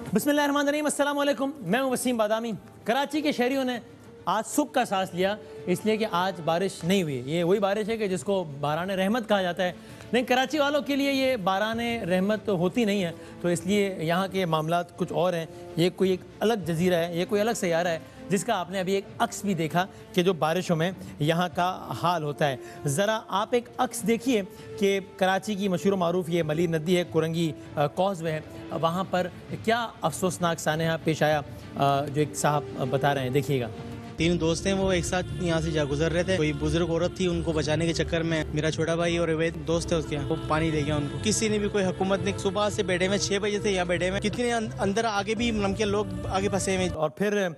बिस्मिल्लाहिर्रहमानिर्रहीम, अस्सलाम वालेकुम। मैं हूं वसीम बादामी। कराची के शहरियों ने आज सुख का सांस लिया, इसलिए कि आज बारिश नहीं हुई। ये वही बारिश है कि जिसको बारान रहमत कहा जाता है, लेकिन कराची वालों के लिए ये बारान रहमत तो होती नहीं है, तो इसलिए यहाँ के मामलात कुछ और हैं। ये कोई एक अलग जजीरा है, ये कोई अलग सैयारा है, जिसका आपने अभी एक अक्स भी देखा कि जो बारिशों में यहाँ का हाल होता है। ज़रा आप एक अक्स देखिए कि कराची की मशहूर मारूफ ये मली नदी है, कुरंगी कॉजवे है, वहाँ पर क्या अफसोसनाक सानहा पेश आया, जो एक साहब बता रहे हैं, देखिएगा। तीन दोस्त हैं, वो एक साथ यहाँ से जा गुजर रहे थे। कोई बुजुर्ग औरत थी, उनको बचाने के चक्कर में मेरा छोटा भाई और वे दोस्त है उसके, वो पानी ले गया उनको। किसी ने भी, कोई हुकूमत ने, सुबह से बैठे हुए 6 बजे से यहाँ बैठे हुए, कितने अंदर आगे भी नमके लोग आगे फंसे हुए। और फिर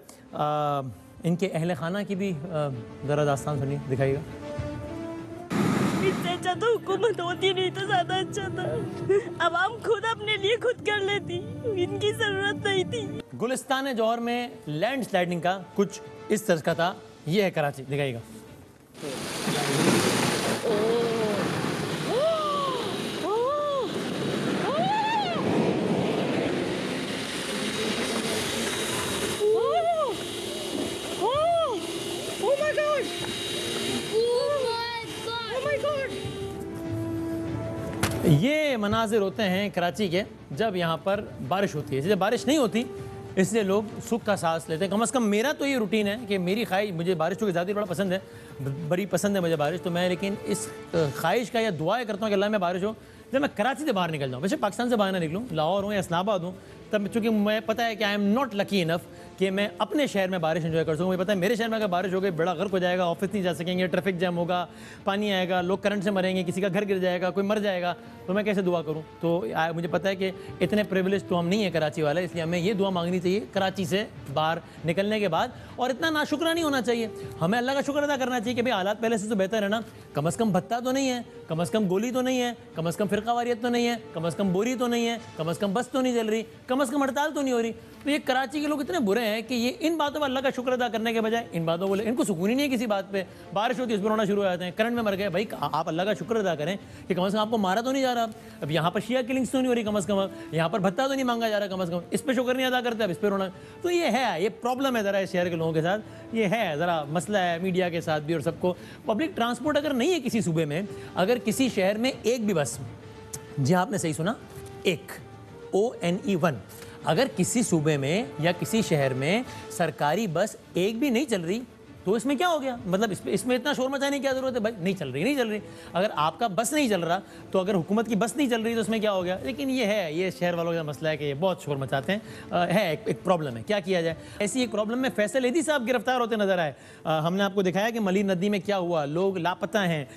इनके अहले खाना की भी ज़रा दास्तान सुनिए, दिखाइएगा। इससे अच्छा तो हुकूमत होती नहीं तो ज्यादा अच्छा था। अब हम खुद अपने लिए खुद कर लेती, इनकी जरूरत नहीं थी। गुलिस्तान जौहर में लैंड स्लाइडिंग का कुछ इस तरह का था। ये है कराची, दिखाइएगा। ये मनाजिर होते हैं कराची के जब यहाँ पर बारिश होती है। जब बारिश नहीं होती, इसलिए लोग सुख का सांस लेते हैं। कम से कम मेरा तो ये रूटीन है कि मेरी ख्वाहिश, मुझे बारिश तो ज़्यादा बड़ा पसंद है, बड़ी पसंद है मुझे बारिश, तो मैं लेकिन इस ख्वाहिश का या दुआएं करता हूँ कि अल्लाह में बारिश हो जब मैं कराची से बाहर निकल जाऊँ। वैसे पाकिस्तान से बाहर ना निकलूँ, लाहौर हूँ या इस्लामाबाद हूँ, तब चूँकि मैं पता है कि I am not lucky enough कि मैं अपने शहर में बारिश एंजॉय कर सकूँ। मुझे पता है मेरे शहर में अगर बारिश हो गई बड़ा गर्क हो जाएगा, ऑफिस नहीं जा सकेंगे, ट्रैफिक जैम होगा, पानी आएगा, लोग करंट से मरेंगे, किसी का घर गिर जाएगा, कोई मर जाएगा, तो मैं कैसे दुआ करूँ। तो मुझे पता है कि इतने प्रिविलेज तो हम नहीं है कराची वाले, इसलिए हमें ये दुआ मांगनी चाहिए कराची से बाहर निकलने के बाद। और इतना नाशुक्रा नहीं होना चाहिए, हमें अल्लाह का शुक्र अदा करना चाहिए कि भाई हालात पहले से तो बेहतर है ना, कम से कम भत्ता तो नहीं है, कम से कम गोली तो नहीं है, कम से कम फिरकावारियत तो नहीं है, कम से कम बोरी तो नहीं है, कम से कम बस तो नहीं चल रही, कम से कम हड़ताल तो नहीं हो रही। तो ये कराची के लोग इतने बुरे हैं कि ये इन बातों पर अल्लाह का शुक्र अदा करने के बजाय इन बातों को, इनको सुकून ही नहीं है किसी बात पे। बारिश होती है उस पर रोना शुरू हो जाते हैं, करंट में मर गए। भाई आप अल्लाह का शुक्र अदा करें कि कम से कम आपको मारा तो नहीं जा रहा। अब यहाँ पर शिया किलिंग्स तो नहीं हो रही, कम से कम यहाँ पर भत्ता तो नहीं मांगा जा रहा, कम से कम इस पर शुक्र नहीं अदा करते, अब इस पर रोना। तो ये है, ये प्रॉब्लम है ज़रा इस शहर के लोगों के साथ, ये है ज़रा मसला है मीडिया के साथ भी। और सबको पब्लिक ट्रांसपोर्ट अगर नहीं है किसी सूबे में, अगर किसी शहर में एक भी बस, जी आपने सही सुना, एक ONE1, अगर किसी सूबे में या किसी शहर में सरकारी बस एक भी नहीं चल रही, तो इसमें क्या हो गया? मतलब इसमें इतना शोर मचाने की क्या जरूरत है? भाई नहीं चल रही, नहीं चल रही। अगर आपका बस नहीं चल रहा, तो अगर हुकूमत की बस नहीं चल रही तो इसमें क्या हो गया? लेकिन ये है, ये शहर वालों का मसला है कि ये बहुत शोर मचाते हैं। है एक प्रॉब्लम है, क्या किया जाए। ऐसी एक प्रॉब्लम में फैसल एदी साहब गिरफ्तार होते नजर आए। हमने आपको दिखाया कि मली नदी में क्या हुआ, लोग लापता हैं।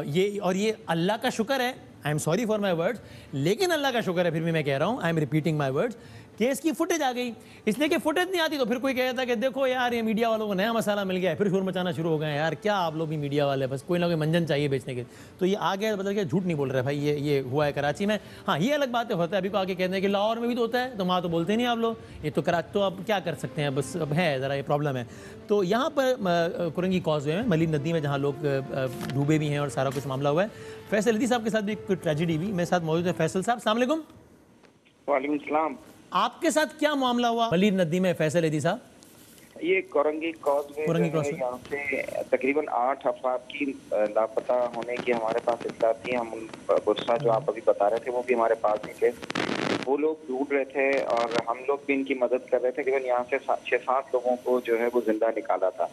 ये अल्लाह का शुक्र है, I am sorry for my words, लेकिन अल्लाह का शुक्र है, फिर भी मैं कह रहा हूँ, I am repeating my words, कि इसकी फुटेज आ गई। इसलिए कि फुटेज नहीं आती तो फिर कोई कहता कि देखो यार ये मीडिया वालों को नया मसाला मिल गया है, फिर शोर मचाना शुरू हो गए हैं। यार क्या आप लोग भी मीडिया वाले, बस कोई ना कोई मंजन चाहिए बेचने के। तो ये आ गया, मतलब कि झूठ नहीं बोल रहे भाई, ये हुआ है कराची में। हाँ, ये अलग बात है, होता है अभी को आके कहते हैं कि लाहौर में भी तो होता है, तो वहाँ तो बोलते नहीं आप लोग। ये तो कराची, तो अब क्या कर सकते हैं, बस अब है ज़रा ये प्रॉब्लम है। तो यहाँ पर कुरंगी कॉजवे में, मली नदी में, जहाँ लोग डूबे भी हैं और सारा कुछ मामला हुआ है। फैसल एदी साहब के साथ भी कोई ट्रेजिडी हुई। मेरे साथ मौजूद है फैसल साहब, अस्सलाम वालेकुम। वालेकुम सलाम। आपके साथ क्या मामला हुआ मली नदी में फैसल एदी साहब? ये कोरंगी कॉजवे यहाँ से तकरीबन 8 अफराद की लापता होने की हमारे पास इत्तला थी। हम गुस्सा जो आप अभी बता रहे थे वो भी हमारे पास ही थे। वो लोग ढूंढ रहे थे और हम लोग भी इनकी मदद कर रहे थे। तकरीबन यहाँ से 6-7 लोगों को जो है वो जिंदा निकाला था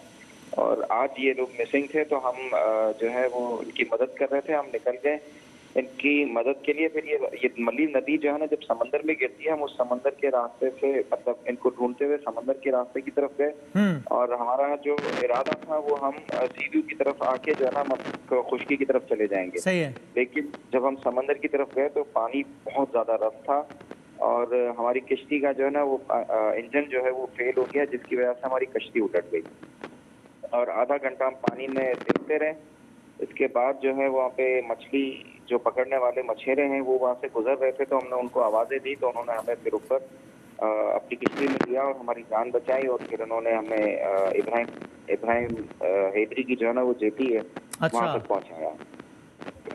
और आज ये लोग मिसिंग थे, तो हम जो है वो इनकी मदद कर रहे थे। हम निकल गए इनकी मदद के लिए। फिर ये मली नदी जो है ना, जब समंदर में गिरती है, हम उस समंदर के रास्ते से, मतलब इनको ढूंढते हुए समंदर के रास्ते की तरफ गए और हमारा जो इरादा था वो हम सीव्यू की तरफ आके जो है ना हम खुशकी की तरफ चले जाएंगे। सही है। लेकिन जब हम समंदर की तरफ गए तो पानी बहुत ज्यादा रफ था और हमारी किश्ती का जो है ना वो इंजन जो है वो फेल हो गया, जिसकी वजह से हमारी कश्ती उलट गई और आधा घंटा हम पानी में तिलते रहे। इसके बाद जो है वहाँ पे मछली जो पकड़ने वाले मछेरे हैं वो वहाँ से गुजर रहे थे, तो हमने उनको आवाज़ें दी, तो उन्होंने हमें फिर ऊपर अपनी किश्ती में लिया और हमारी जान बचाई। और फिर उन्होंने हमें इब्राहिम हैदरी की जो है ना वो जेटी है, अच्छा। वहाँ तक पहुँचाया।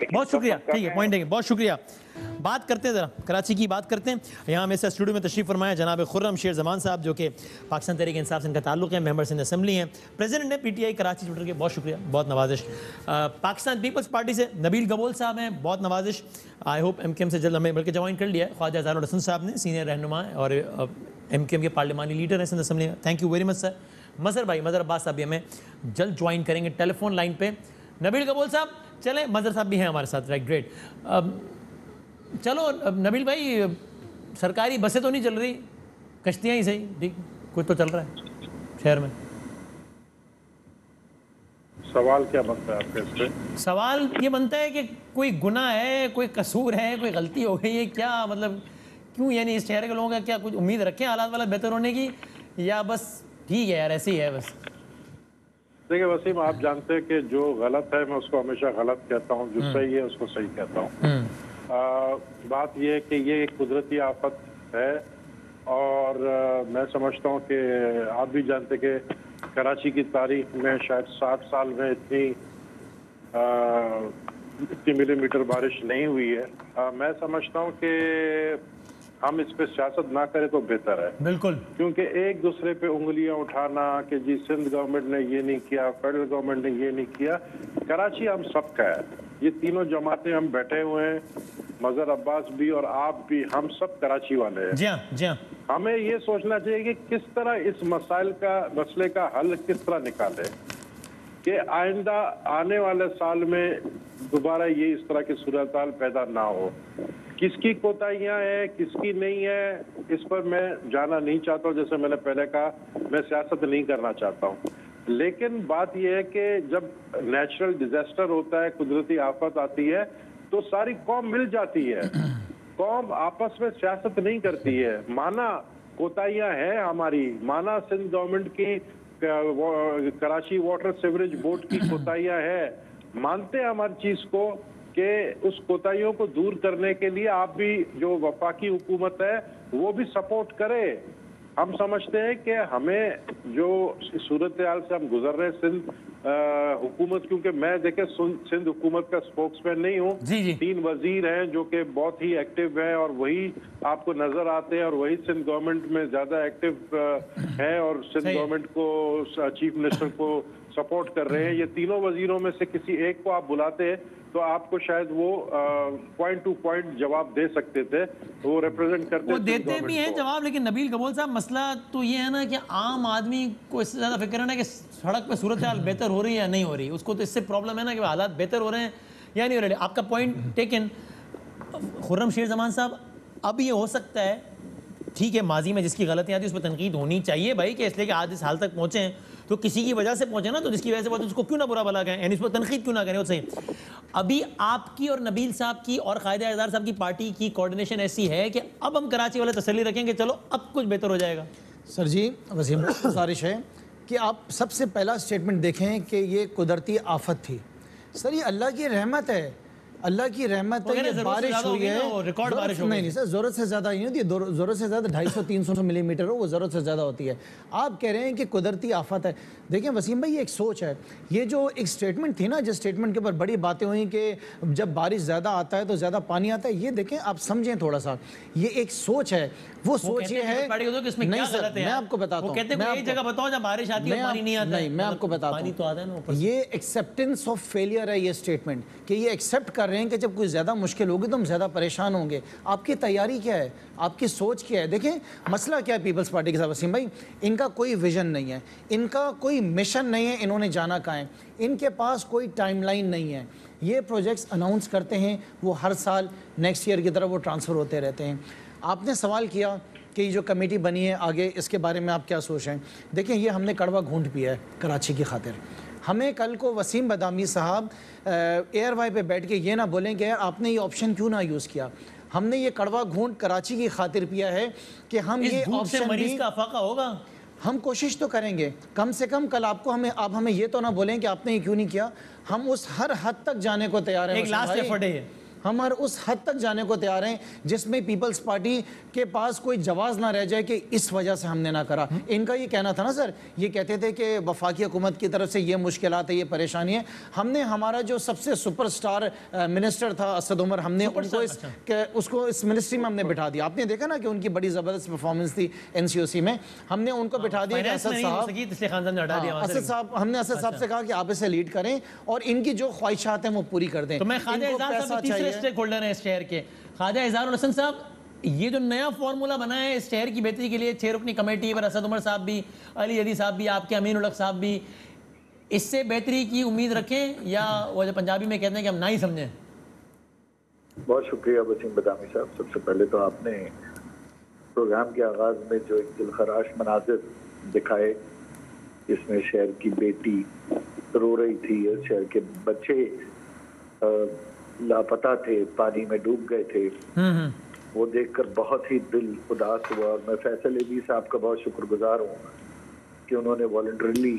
बहुत शुक्रिया, ठीक है, पॉइंट देंगे, बहुत शुक्रिया। बात करते हैं ज़रा कराची की बात करते हैं। यहाँ मेरे साथ स्टूडियो में तशरीफ़ फरमाया जनाब खुर्रम शेर ज़मान साहब, जो कि पाकिस्तान तहरीक इंसाफ से इनका ताल्लुक़ है, मेंबर्स इन असेंबली हैं, प्रेसिडेंट है PTI कराची ट्विटर के, बहुत शुक्रिया, बहुत नवाजिश। पाकिस्तान पीपल्स पार्टी से नबील गबोल साहब हैं, बहुत नवाजिश। आई होप MKM से जल्द हमें बल्कि ज्वाइन कर लिया है ख्वाजा ज़ारुल हसन साहब ने, सीनियर रहनुमा और MKM के पार्लिमानी लीडर हैं सिंध असेंबली में, thank you very much sir. Mazhar Abbas साहब भी हमें जल्द ज्वाइन करेंगे टेलीफोन लाइन पे। नबील गबोल साहब चलें, मज़हर साहब भी हैं हमारे साथ, राइट, ग्रेट। चलो नबील भाई, सरकारी बसें तो नहीं चल रही, कश्तियाँ ही सही, ठीक, कुछ तो चल रहा है शहर में। सवाल क्या बनता है आपके इस पे? सवाल ये बनता है कि कोई गुनाह है, कोई कसूर है, कोई गलती हो गई है क्या, मतलब क्यों, यानी इस शहर के लोगों का क्या कुछ उम्मीद रखें हालात वाला बेहतर होने की, या बस ठीक है यार ऐसे ही है बस? देखिए वसीम, आप जानते हैं कि जो गलत है मैं उसको हमेशा गलत कहता हूँ, जो सही है उसको सही कहता हूँ। बात यह है कि ये एक कुदरती आफत है और मैं समझता हूँ कि आप भी जानते कि कराची की तारीख में शायद 60 साल में इतनी मिलीमीटर बारिश नहीं हुई है। मैं समझता हूँ कि हम इस पे सियासत ना करें तो बेहतर है, बिल्कुल, क्योंकि एक दूसरे पे उंगलियां उठाना कि जी सिंध गवर्नमेंट ने ये नहीं किया, फेडरल गवर्नमेंट ने ये नहीं किया, कराची हम सबका है। ये तीनों जमातें हम बैठे हुए हैं, मज़हर अब्बास भी और आप भी, हम सब कराची वाले हैं। जी हाँ, जी हाँ। हमें ये सोचना चाहिए कि किस तरह इस मसले का हल किस तरह निकाले कि आइंदा आने वाले साल में दोबारा ये इस तरह की सूरत हाल पैदा ना हो। किसकी कोताहियां हैं, किसकी नहीं है, इस पर मैं जाना नहीं चाहता हूँ। जैसे मैंने पहले कहा, मैं सियासत नहीं करना चाहता हूँ, लेकिन बात यह है कि जब नेचुरल डिजास्टर होता है, कुदरती आफत आती है, तो सारी कौम मिल जाती है। कौम आपस में सियासत नहीं करती है। माना कोताहियां हैं हमारी, माना सिंध गवर्नमेंट की कराची वाटर सीवरेज बोर्ड की कोताहियां है, मानते हैं हमारी चीज को कि उस कोताहियों को दूर करने के लिए आप भी, जो वफाकी हुकूमत है, वो भी सपोर्ट करे। हम समझते हैं कि हमें जो सूरत हाल से हम गुजर रहे हैं, सिंध हुकूमत, क्योंकि मैं देखे सिंध हुकूमत का स्पोक्समैन नहीं हूँ, 3 वजीर हैं जो कि बहुत ही एक्टिव हैं और वही आपको नजर आते हैं और वही सिंध गवर्नमेंट में ज्यादा एक्टिव हैं और सिंध गवर्नमेंट को, चीफ मिनिस्टर को सपोर्ट कर रहे हैं। ये तीनों वजीरों में से किसी एक को आप बुलाते हैं तो आपको शायद वो पॉइंट टू पॉइंट जवाब दे सकते थे, वो रिप्रेजेंट करते, वो देते भी हैं जवाब। लेकिन नबील गबोल साहब, मसला तो ये है ना कि आम आदमी को इससे ज़्यादा फिक्र है ना कि सड़क पे सूरत हाल बेहतर हो रही है या नहीं हो रही, उसको तो इससे प्रॉब्लम है ना कि हालात बेहतर हो रहे हैं या नहीं हो रहे। आपका पॉइंट टेकन खुर्रम शेर ज़मान साहब। अब ये हो सकता है, ठीक है, माजी में जिसकी गलतियाँ थी उस पर तनकीद होनी चाहिए भाई, कि इसलिए कि आज इस हाल तक पहुँचे हैं तो किसी की वजह से पहुंचे ना, तो जिसकी वजह से पहुंचे उसको क्यों ना बुरा भला कहें, यानी इस पर तनकीद क्यों ना करें, वो सही। अभी आपकी और नबील साहब की और कायदे आज़ार साहब की पार्टी की कोऑर्डिनेशन ऐसी है कि अब हम कराची वाले तसल्ली रखेंगे, चलो अब कुछ बेहतर हो जाएगा। सर जी, वसीम गुजारिश है कि आप सबसे पहला स्टेटमेंट देखें कि ये कुदरती आफत थी। सर ये अल्लाह की रहमत है, अल्लाह की रहमत है, ये बारिश हुई है, रिकॉर्ड बारिश हो गई। नहीं सर, ज़रूरत से ज़्यादा नहीं होती, ज़रूरत से ज़्यादा 250-300 मिलीमीटर हो, वो ज़रूरत से ज़्यादा होती है। आप कह रहे हैं कि कुदरती आफत है। देखें वसीम भाई, ये एक सोच है। ये जो एक स्टेटमेंट थी ना, जिस स्टेटमेंट के ऊपर बड़ी बातें हुई कि जब बारिश ज़्यादा आता है तो ज़्यादा पानी आता है, ये देखें आप समझें थोड़ा सा, ये एक सोच है। वो सोच ये है, नहीं सर, मैं आपको बताता हूँ, जगह बताओ जब बारिश आती है पानी नहीं आता है। मैं आपको बताता हूँ, ये एक्सेप्टेंस ऑफ फेलियर है। ये स्टेटमेंट कि ये एक्सेप्ट कर रहे हैं कि जब कोई ज़्यादा मुश्किल होगी तो हम ज़्यादा परेशान होंगे। आपकी तैयारी क्या है, आपकी सोच क्या है? देखें मसला क्या है पीपल्स पार्टी के साथ वसीम भाई, इनका कोई विजन नहीं है, इनका कोई मिशन नहीं है, इन्होंने जाना कहाँ है, इनके पास कोई टाइमलाइन नहीं है। ये प्रोजेक्ट्स अनाउंस करते हैं, वो हर साल नेक्स्ट ईयर की तरफ वो ट्रांसफ़र होते रहते हैं। आपने सवाल किया कि ये जो कमेटी बनी है आगे, इसके बारे में आप क्या सोच रहे हैं? देखें ये हमने कड़वा घूंट पिया है कराची की खातिर। हमें कल को वसीम बदामी साहब एयर वाई पे बैठ के ये ना बोलें कि यार आपने ये ऑप्शन क्यों ना यूज़ किया। हमने ये कड़वा घूंट कराची की खातिर पिया है कि हम ये ऑप्शन मरीज का अफाका होगा। हम कोशिश तो करेंगे, कम से कम कल आपको आप हमें ये तो ना बोलें कि आपने ये क्यों नहीं किया। हम उस हर हद तक जाने को तैयार हैं। एक लास्ट एफर्ट है, हम हर उस हद तक जाने को तैयार हैं जिसमें पीपल्स पार्टी के पास कोई जवाब ना रह जाए कि इस वजह से हमने ना करा। इनका ये कहना था ना सर, ये कहते थे कि वफाकी हुकूमत की तरफ से ये मुश्किलात है, ये परेशानी है। हमने हमारा जो सबसे सुपरस्टार मिनिस्टर था असद उमर, हमने उनको उसको इस मिनिस्ट्री में हमने बिठा दिया। आपने देखा ना कि उनकी बड़ी ज़बरदस्त परफॉर्मेंस थी एनसीओसी में, हमने उनको बिठा दिया कि असद साहब, हमने असद साहब से कहा कि आप इसे लीड करें और इनकी जो ख्वाहिशात हैं वो पूरी कर दें। तो मैं ख्वाजा एजाज साहब तीसरे स्टेक होल्डर हैं इस शहर के, ख्वाजा एजाज हसन साहब, ये जो नया फॉर्मूला बना है इस शहर की बेहतरी के लिए, 6 रुकनी कमेटी पर असद उमर साहब भी, अली हदी साहब भी, आपके अमीन उल हक साहब भी, इससे बेहतरी की उम्मीद रखें या वो जो पंजाबी में कहते हैं कि हम ना ही समझें? बहुत शुक्रिया वसीम बदामी साहब। सबसे पहले तो आपने प्रोग्राम के आगाज में जो एक दिलखराश मनाजिर दिखाए, जिसमें शहर की बेटी रो रही थी, शहर के बच्चे लापता थे, पानी में डूब गए थे, वो देखकर बहुत ही दिल उदास हुआ। और मैं फैसल एदी साहब का बहुत शुक्रगुजार हूँ कि उन्होंने वॉलंटरली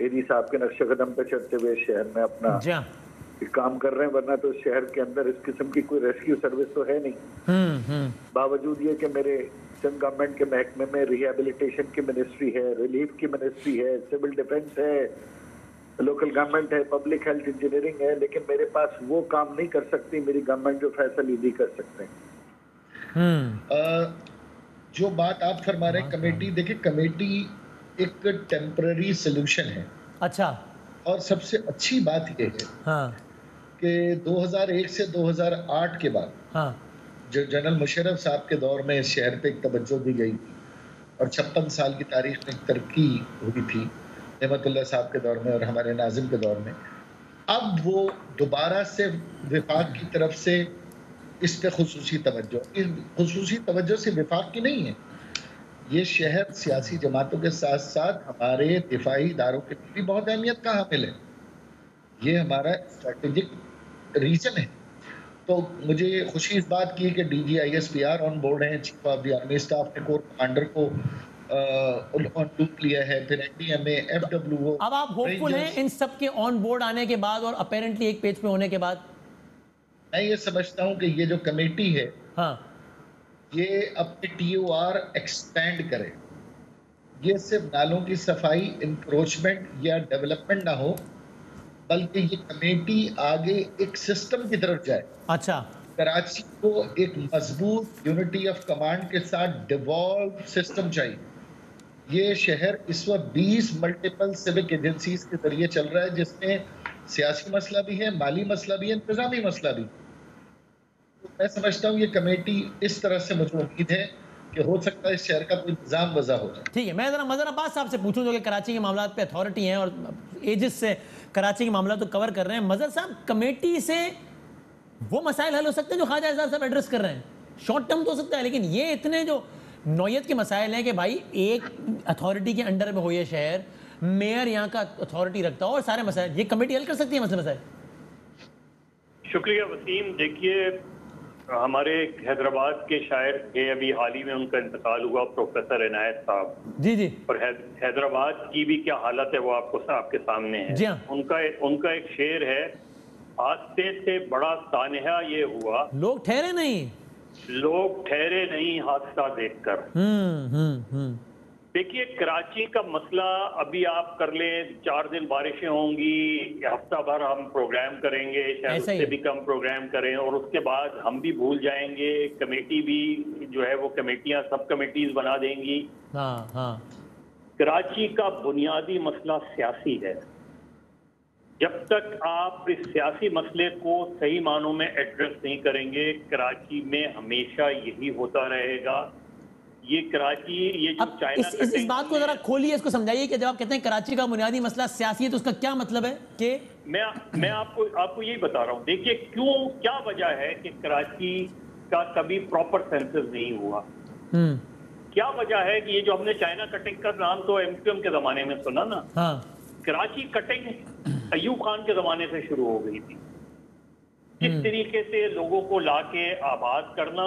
एदी साहब के नक्शे कदम पे चढ़ते हुए शहर में अपना काम कर रहे हैं, वरना तो शहर के अंदर इस किस्म की कोई रेस्क्यू सर्विस तो है नहीं। बावजूद ये कि मेरे चंद गवर्नमेंट के महकमे में रिहेबिलिटेशन की मिनिस्ट्री है, रिलीफ की मिनिस्ट्री है, सिविल डिफेंस है, लोकल गवर्नमेंट है, पब्लिक हेल्थ इंजीनियरिंग है, लेकिन मेरे पास वो काम नहीं कर सकती मेरी गवर्नमेंट जो फैसल ईदी कर सकते हैं। जो बात आप फरमा रहे हैं कमेटी, देखिए कमेटी एक टेम्पररी सोल्यूशन है। अच्छा। और सबसे अच्छी बात यह है कि 2001 से 2008 के बाद जो जनरल मुशर्रफ साहब के दौर में इस शहर पे एक तवज्जो दी गई और 56 साल की तारीख में एक तरक्की हुई थी नेमतुल्लाह साहब के दौर में और हमारे नाजिम के दौर में, अब वो दोबारा से विफाक की तरफ से इस पे खुसूसी तवज्जो, इस खुसूसी तवज्जो से विफाक की नहीं है, ये शहर सियासी जमातों के साथ साथ हमारे दिफाई इदारों के भी बहुत अहमियत का हामिल है। ये हमारा स्ट्रेटेजिक रीजन है। तो मुझे खुशी इस बात की है कि DGISPR ऑन बोर्ड हैं, chief of the army staff ने कोर कमांडर को ऑन डूप लिया है, फिर NDMA, FWO। अब आप होपफुल हैं इन सब के ऑन बोर्ड आने के बाद और अपेरेंटली एक पेज पे होने के बाद? मैं ये समझता हूं कि ये जो कमेटी है, ये अपने TOR एक्सपेंड करे। ये सिर्फ नालों की सफाई, इंक्रोचमेंट या डेवलपमेंट ना हो, बल्कि ये कमेटी आगे एक सिस्टम की तरफ जाए। अच्छा। कराची को एक मजबूत यूनिटी ऑफ कमांड के साथ डिवॉल्व सिस्टम चाहिए। ये शहर इस वक्त 20 मल्टीपल सिविक एजेंसीज के जरिए चल रहा है, जिसमें सियासी मसला भी है, माली मसला भी है, इंतजामी मसला भी। तो मैं समझता हूँ ये कमेटी इस तरह से, मुझे उम्मीद है कि हो सकता है इस शहर का कोई इंतजाम वजह हो जाए। ठीक है, मैं जरा मज़र अब्बास साहब से पूछूं जो कि कराची के मामला पे अथॉरिटी हैं और एजिस से कराची के मामला तो कवर कर रहे हैं। मज़र साहब, कमेटी से वो मसाइल हल हो सकते हैं जो ख्वाजा एजाज साहब एड्रेस कर रहे हैं? शॉर्ट टर्म तो हो सकता है, लेकिन ये इतने जो नौयत के मसाइल हैं कि भाई एक अथॉरिटी के अंडर में हो ये शहर, मेयर यहाँ का अथॉरिटी रखता हो और सारे मसाइल, ये कमेटी हल कर सकती है मसाइल? शुक्रिया वसीम। देखिए, हमारे हैदराबाद के शायर थे, अभी हाल ही में उनका इंतकाल हुआ, प्रोफेसर इनायत साहब। जी जी। और हैदराबाद की भी क्या हालत है वो आपके सामने है। जी हाँ। उनका एक शेर है, हादसे से बड़ा सानहा ये हुआ, लोग ठहरे नहीं हादसा देखकर। देखिए, कराची का मसला अभी आप कर लें, 4 दिन बारिशें होंगी, हफ्ता भर हम प्रोग्राम करेंगे, शायद उससे भी कम प्रोग्राम करें, और उसके बाद हम भी भूल जाएंगे। कमेटी भी जो है वो कमेटियां, सब कमेटीज बना देंगी। कराची का बुनियादी मसला सियासी है। जब तक आप इस सियासी मसले को सही मानों में एड्रेस नहीं करेंगे, कराची में हमेशा यही होता रहेगा। ये कराची, ये जो चाइना इस बात को जरा खोलिए, इसको समझाइए कि जब आप कहते हैं कराची का बुनियादी मसला सियासी है तो उसका क्या मतलब है? कि मैं आपको यही बता रहा हूँ। देखिए, क्या वजह है कि कराची का कभी प्रॉपर सेंसस नहीं हुआ। क्या वजह है कि ये जो हमने चाइना कटिंग का नाम तो MQM के जमाने में सुना ना, कराची कटिंग अयूब खान के जमाने से शुरू हो गई थी। किस तरीके से लोगों को लाके आबाद करना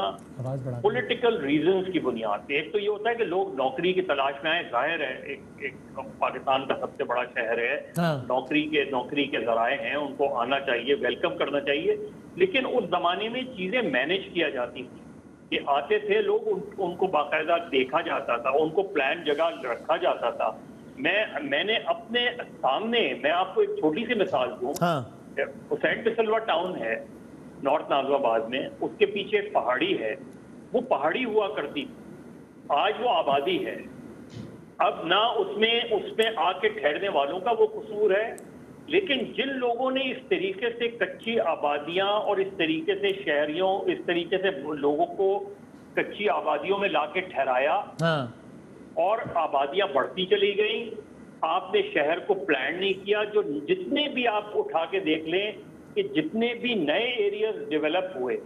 पॉलिटिकल रीजंस की बुनियाद पे। एक तो ये होता है कि लोग नौकरी की तलाश में आए, जाहिर है एक पाकिस्तान का सबसे बड़ा शहर है, नौकरी के जराए हैं, उनको आना चाहिए, वेलकम करना चाहिए। लेकिन उस जमाने में चीजें मैनेज किया जाती थी कि आते थे लोग, उनको बाकायदा देखा जाता था, उनको प्लान जगह रखा जाता था। मैंने अपने सामने, मैं आपको एक छोटी सी मिसाल दूं, हुसैन पिसलवा टाउन है नॉर्थ नाजिबाबाद में, उसके पीछे एक पहाड़ी है, वो पहाड़ी हुआ करती थी, आज वो आबादी है। अब ना उसमें आके ठहरने वालों का वो कसूर है, लेकिन जिन लोगों ने इस तरीके से कच्ची आबादियां और इस तरीके से शहरियों, इस तरीके से लोगों को कच्ची आबादियों में लाके ठहराया और आबादियां बढ़ती चली गई, आपने शहर को प्लान नहीं किया। जो जितने भी आप उठा के देख लें कि जितने भी नए एरियाज डेवलप हुए,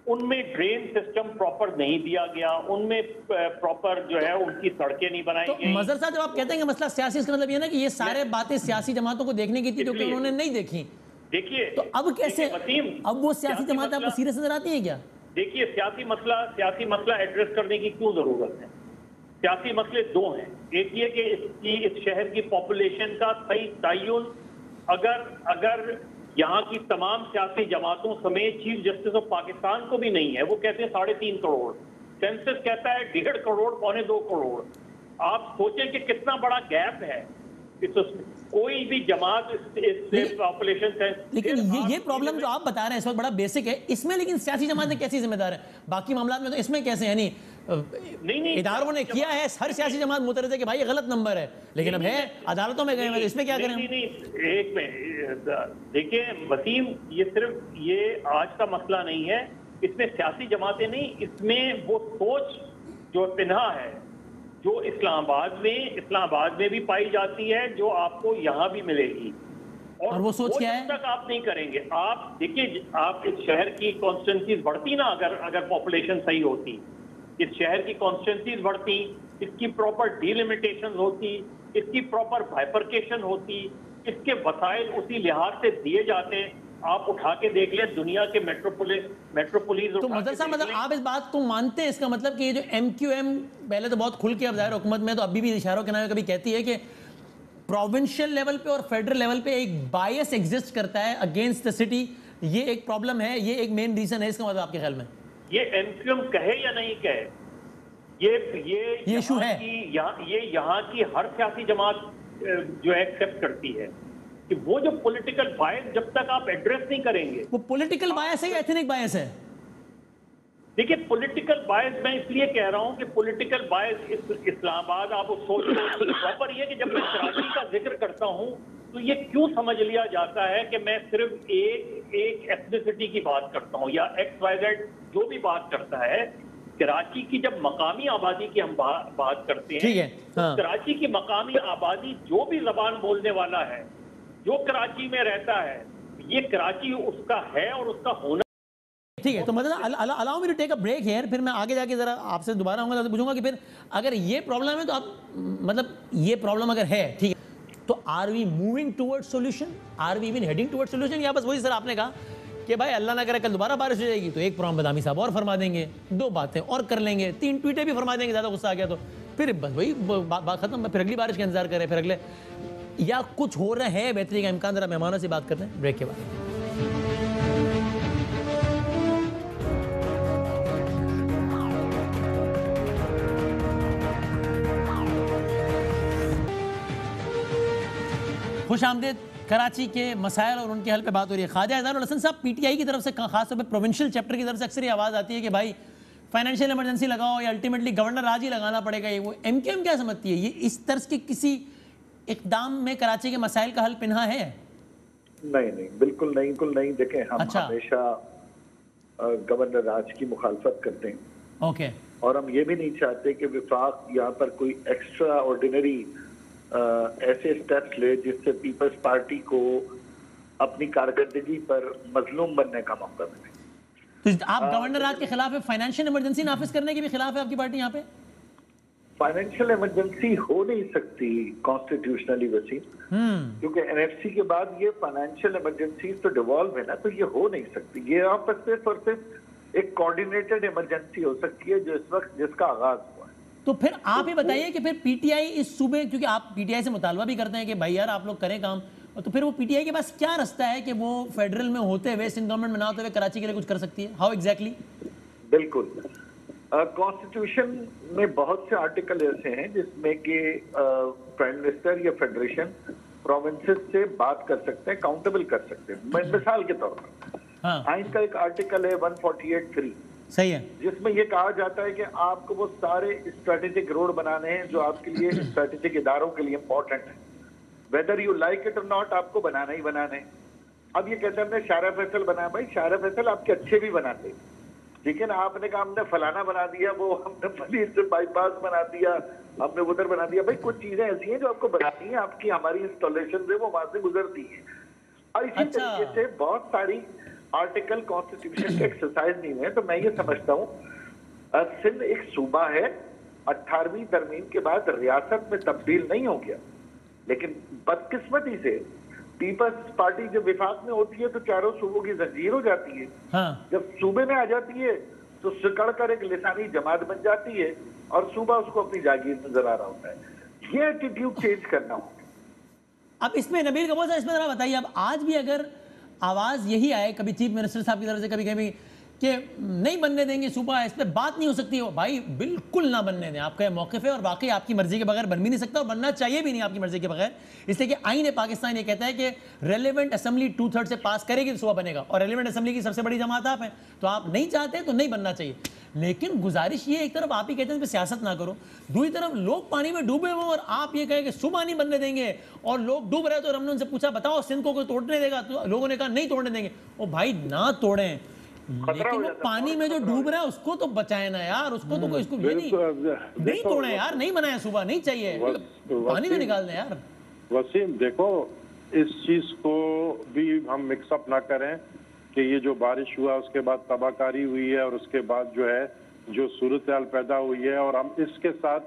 उनमें ड्रेन सिस्टम प्रॉपर नहीं दिया गया, उनमें प्रॉपर जो है उनकी सड़कें नहीं बनाई गई। मजहर साहब, जब आप कहते हैं कि मसला सियासी, इसका मतलब ये ना कि ये सारे बातें सियासी जमातों को देखने की थी जो कि उन्होंने नहीं देखी। देखिए तो अब कैसे, अब वो सियासी जमातें आपको सीरियस नजर आती है क्या? देखिए, सियासी मसला एड्रेस करने की क्यों जरूरत है? सियासी मसले दो हैं। एक ये कि इस शहर की पॉपुलेशन का सही तयन अगर यहाँ की तमाम सियासी जमातों समेत चीफ जस्टिस ऑफ पाकिस्तान को भी नहीं है, वो कहते हैं 3.5 करोड़, सेंसस कहता है 1.5 करोड़, 1.25 करोड़। आप सोचें कि कितना बड़ा गैप है। कोई भी जमात इस पॉपुलेशन से, लेकिन ये प्रॉब्लम जो आप बता रहे हैं इस वक्त बड़ा बेसिक है, इसमें लेकिन सियासी जमातें कैसी जिम्मेदार है? बाकी मामला में तो इसमें कैसे है? नहीं, इदारों ने किया है, हर सियासी जमात मुतरद है कि भाई ये गलत नंबर है, लेकिन अब है अदालतों में गए हैं, इसमें क्या करें? नहीं, एक में देखिए वसीम, ये आज का मसला नहीं है, इसमें सियासी जमातें नहीं, इसमें वो सोच जो पिन्हा है, जो इस्लामाबाद में भी पाई जाती है, जो आपको यहाँ भी मिलेगी। और वो सोच क्या है? तक आप नहीं करेंगे। आप देखिए, आप इस शहर की कॉन्स्टिट्यूंसीज बढ़ती ना, अगर पॉपुलेशन सही होती, इस शहर की कॉन्स्टिट्यूंसीज बढ़ती, इसकी प्रॉपर डीलिमिटेशन होती, इसकी प्रॉपर बाइफरकेशन होती, इसके वसाइल उसी लिहाज से दिए जाते। आप उठा के देख लें दुनिया के मेट्रोपोलिस। तो मजहर साहब, मतलब आप इस बात को मानते हैं? इसका मतलब कि ये जो MQM पहले तो बहुत खुल के, अब जाहिर हुकूमत में तो अभी भी इशारों के नाम कभी कहती है कि प्रोविंशियल लेवल पे और फेडरल लेवल पे एक बायस एग्जिस्ट करता है अगेंस्ट द सिटी, ये एक प्रॉब्लम है, ये एक मेन रीजन है इसका, मतलब आपके ख्याल में? ये MQM कहे या नहीं कहे, ये इशू है। ये यहाँ की हर सियासी जमात जो है एक्सेप्ट करती है कि वो जो पॉलिटिकल बायस जब तक आप एड्रेस नहीं करेंगे। वो पॉलिटिकल बायस है या एथनिक बायस है? देखिए, पॉलिटिकल बायस मैं इसलिए कह रहा हूं कि पॉलिटिकल बायस इस्लामाबाद, आप उस सोच प्रॉपर ये कि जब मैं कराची का जिक्र करता हूं तो ये क्यों समझ लिया जाता है कि मैं सिर्फ एक एथनिसिटी की बात करता हूं या XYZ जो भी बात करता है। कराची की जब मकामी आबादी की हम बात करते हैं, तो कराची की मकामी आबादी जो भी जबान बोलने वाला है, जो कराची में रहता है, ये कराची उसका है और उसका होना। ठीक है, तो मतलब allow me to take a break here, फिर मैं आगे जाके जरा आपसे दोबारा आऊंगा तो पूछूंगा कि फिर अगर ये प्रॉब्लम है तो आप, मतलब ये प्रॉब्लम अगर है, ठीक है, तो are we moving towards solution, are we even heading towards solution, या बस वही सर आपने कहा कि भाई अल्लाह ना करे कल दोबारा बारिश हो जाएगी तो एक प्रोग्राम बदामी साहब और फरमा देंगे, 2 बातें और कर लेंगे, 3 ट्वीटें भी फरमा देंगे, ज़्यादा गुस्सा आ गया तो फिर बस वही बात खत्म, फिर अगली बारिश का इंतजार करें, फिर अगले, या कुछ हो रहा है बेहतरी का इम्कान? जरा मेहमानों से बात करते हैं ब्रेक के बाद। खुश आमदेद। कराची के मसाइल और उनके हल पे बात हो रही है। ख्वाजा एजाजुल हसन साहब, PTI की तरफ से, खासतौर पे प्रोविंशियल चैप्टर की तरफ से अक्सर ये आवाज़ आती है कि भाई फाइनेंशियल इमरजेंसी लगाओ या अल्टीमेटली गवर्नर राज ही लगाना पड़ेगा। ये वो MQM क्या समझती है? ये इस तर्ज के किसी इक़दाम में कराची के मसाइल का हल पिन्हा है? नहीं, बिल्कुल नहीं। देखें, हम हमेशा गवर्नर राज की मुखालफत करते हैं। ओके। और हम ये भी नहीं चाहते कि विफाक यहाँ पर कोई एक्स्ट्रा ऑर्डिनरी ऐसे स्टेप्स ले जिससे पीपल्स पार्टी को अपनी कारकर्दगी पर मजलूम बनने का मौका मिले। तो आप गवर्नर राज के खिलाफ है, फाइनेंशियल इमरजेंसी नाफिज करने के भी खिलाफ है आपकी पार्टी यहाँ पे? फाइनेंशियल इमरजेंसी हो नहीं सकती कॉन्स्टिट्यूशनली वसीम, क्योंकि एनएफसी के बाद ये फाइनेंशियल इमरजेंसी तो डिवॉल्व है ना, तो ये हो नहीं सकती। ये यहाँ पर सिर्फ और सिर्फ एक कोऑर्डिनेटेड इमरजेंसी हो सकती है जो इस वक्त जिसका आगाज हुआ है। तो फिर आप ही बताइए कि फिर पीटीआई इस सूबे, क्योंकि आप पीटीआई से मुतालबा भी करते हैं कि भाई यार आप लोग करें काम, तो फिर वो पीटीआई के पास क्या रास्ता है कि वो फेडरल में होते हुए, सिंध गवर्नमेंट में ना होते हुए कराची के लिए कुछ कर सकती है? How exactly? बिल्कुल, कॉन्स्टिट्यूशन में बहुत से आर्टिकल ऐसे हैं जिसमें कि प्राइम मिनिस्टर या फेडरेशन प्रोविंसेस से बात कर सकते हैं, काउंटेबल कर सकते हैं। मिसाल के तौर पर आइन का एक आर्टिकल है 148(3), सही है, जिसमें यह कहा जाता है कि आपको वो सारे स्ट्रेटेजिक रोड बनाने हैं जो आपके लिए स्ट्रेटेजिक इदारों के लिए इंपॉर्टेंट है, वेदर यू लाइक इट और नॉट, आपको बनाना ही बनाना है। अब ये कहते हैं हमने शारा फैसल बनाया, भाई शारा फैसल आपके अच्छे भी बनाते, ठीक है ना, आपने कहा हमने फलाना बना दिया, वो हमने फलीर से बाईपास बना दिया, हमने उधर बना दिया। भाई कुछ चीजें ऐसी हैं जो आपको बनानी है, आपकी हमारी इंस्टॉलेशन है वो वहां से गुजरती है। और इसी तरीके से बहुत सारी आर्टिकल कॉन्स्टिट्यूशन के एक्सरसाइज नहीं हुए। तो मैं ये समझता हूँ सिंध एक सूबा है, 18वीं तरमीम के बाद रियासत में तब्दील नहीं हो गया, लेकिन बदकिस्मती से पीपल्स पार्टी जब विफाक में होती है तो चारों सूबों की जंजीर हो जाती है। जब सूबे में आ जाती है तो सिकड़ कर एक लिसानी जमात बन जाती है और सूबा उसको अपनी जागीर नजर आ रहा होता है। ये एटीट्यूड चेंज करना होगा। अब इसमें नबील कपूर साहब इसमें जरा बताइए, अब आज भी अगर आवाज यही आए कभी चीफ मिनिस्टर साहब की तरफ से, कभी कभी कि नहीं बनने देंगे सूबा, इस पर बात नहीं हो सकती हो, भाई बिल्कुल ना बनने दें, आपका मौक़िफ़ है और वाकई आपकी मर्जी के बगैर बन भी नहीं सकता और बनना चाहिए भी नहीं आपकी मर्जी के बगैर, इसलिए कि आईन पाकिस्तान ये कहता है कि रेलेवेंट असेंबली 2/3 से पास करेगी तो सूबा बनेगा, और रेलेवेंट असेंबली की सबसे बड़ी जमात आप हैं, तो आप नहीं चाहते तो नहीं बनना चाहिए। लेकिन गुजारिश ये, एक तरफ आप ही कहते हैं सियासत ना करो, दूसरी तरफ लोग पानी में डूबे हुए और आप ये कहें कि सूबा नहीं बनने देंगे, और लोग डूब रहे तो हमने उनसे पूछा बताओ सिंध को कोई तोड़ने देगा, तो लोगों ने कहा नहीं तोड़ने देंगे। ओ भाई ना तोड़ें, लेकिन वो पानी में जो डूब रहा है उसको तो बचाए ना यार, उसको तो कोई, इसको ये नहीं तोड़े यार, नहीं बनाया सूबा, नहीं चाहिए, पानी में निकाल दें यार। वसीम देखो, इस चीज को भी हम मिक्सअप ना करें कि ये जो बारिश हुआ उसके बाद तबाहकारी हुई है और उसके बाद जो है जो सूरत हाल पैदा हुई है, और हम इसके साथ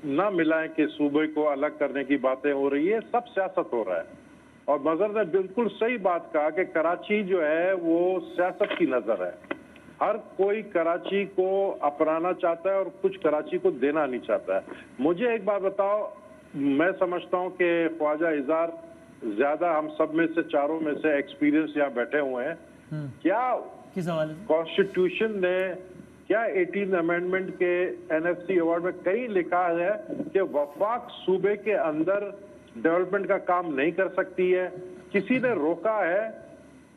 ना मिलाएं कि सूबे को अलग करने की बातें हो रही है, सब सियासत हो रहा है। और मजहर ने बिल्कुल सही बात कहा कि कराची जो है वो सियासत की नजर है, हर कोई कराची को अपनाना चाहता है और कुछ कराची को देना नहीं चाहता है। मुझे एक बात बताओ, मैं समझता हूँ कि ख्वाजा इजार ज्यादा हम सब में से, चारों में से एक्सपीरियंस यहाँ बैठे हुए हैं, क्या कॉन्स्टिट्यूशन ने, क्या 18 अमेंडमेंट के एनएफसी अवार्ड में कहीं लिखा है कि वफाक सूबे के अंदर डेवलपमेंट का काम नहीं कर सकती है? किसी ने रोका है?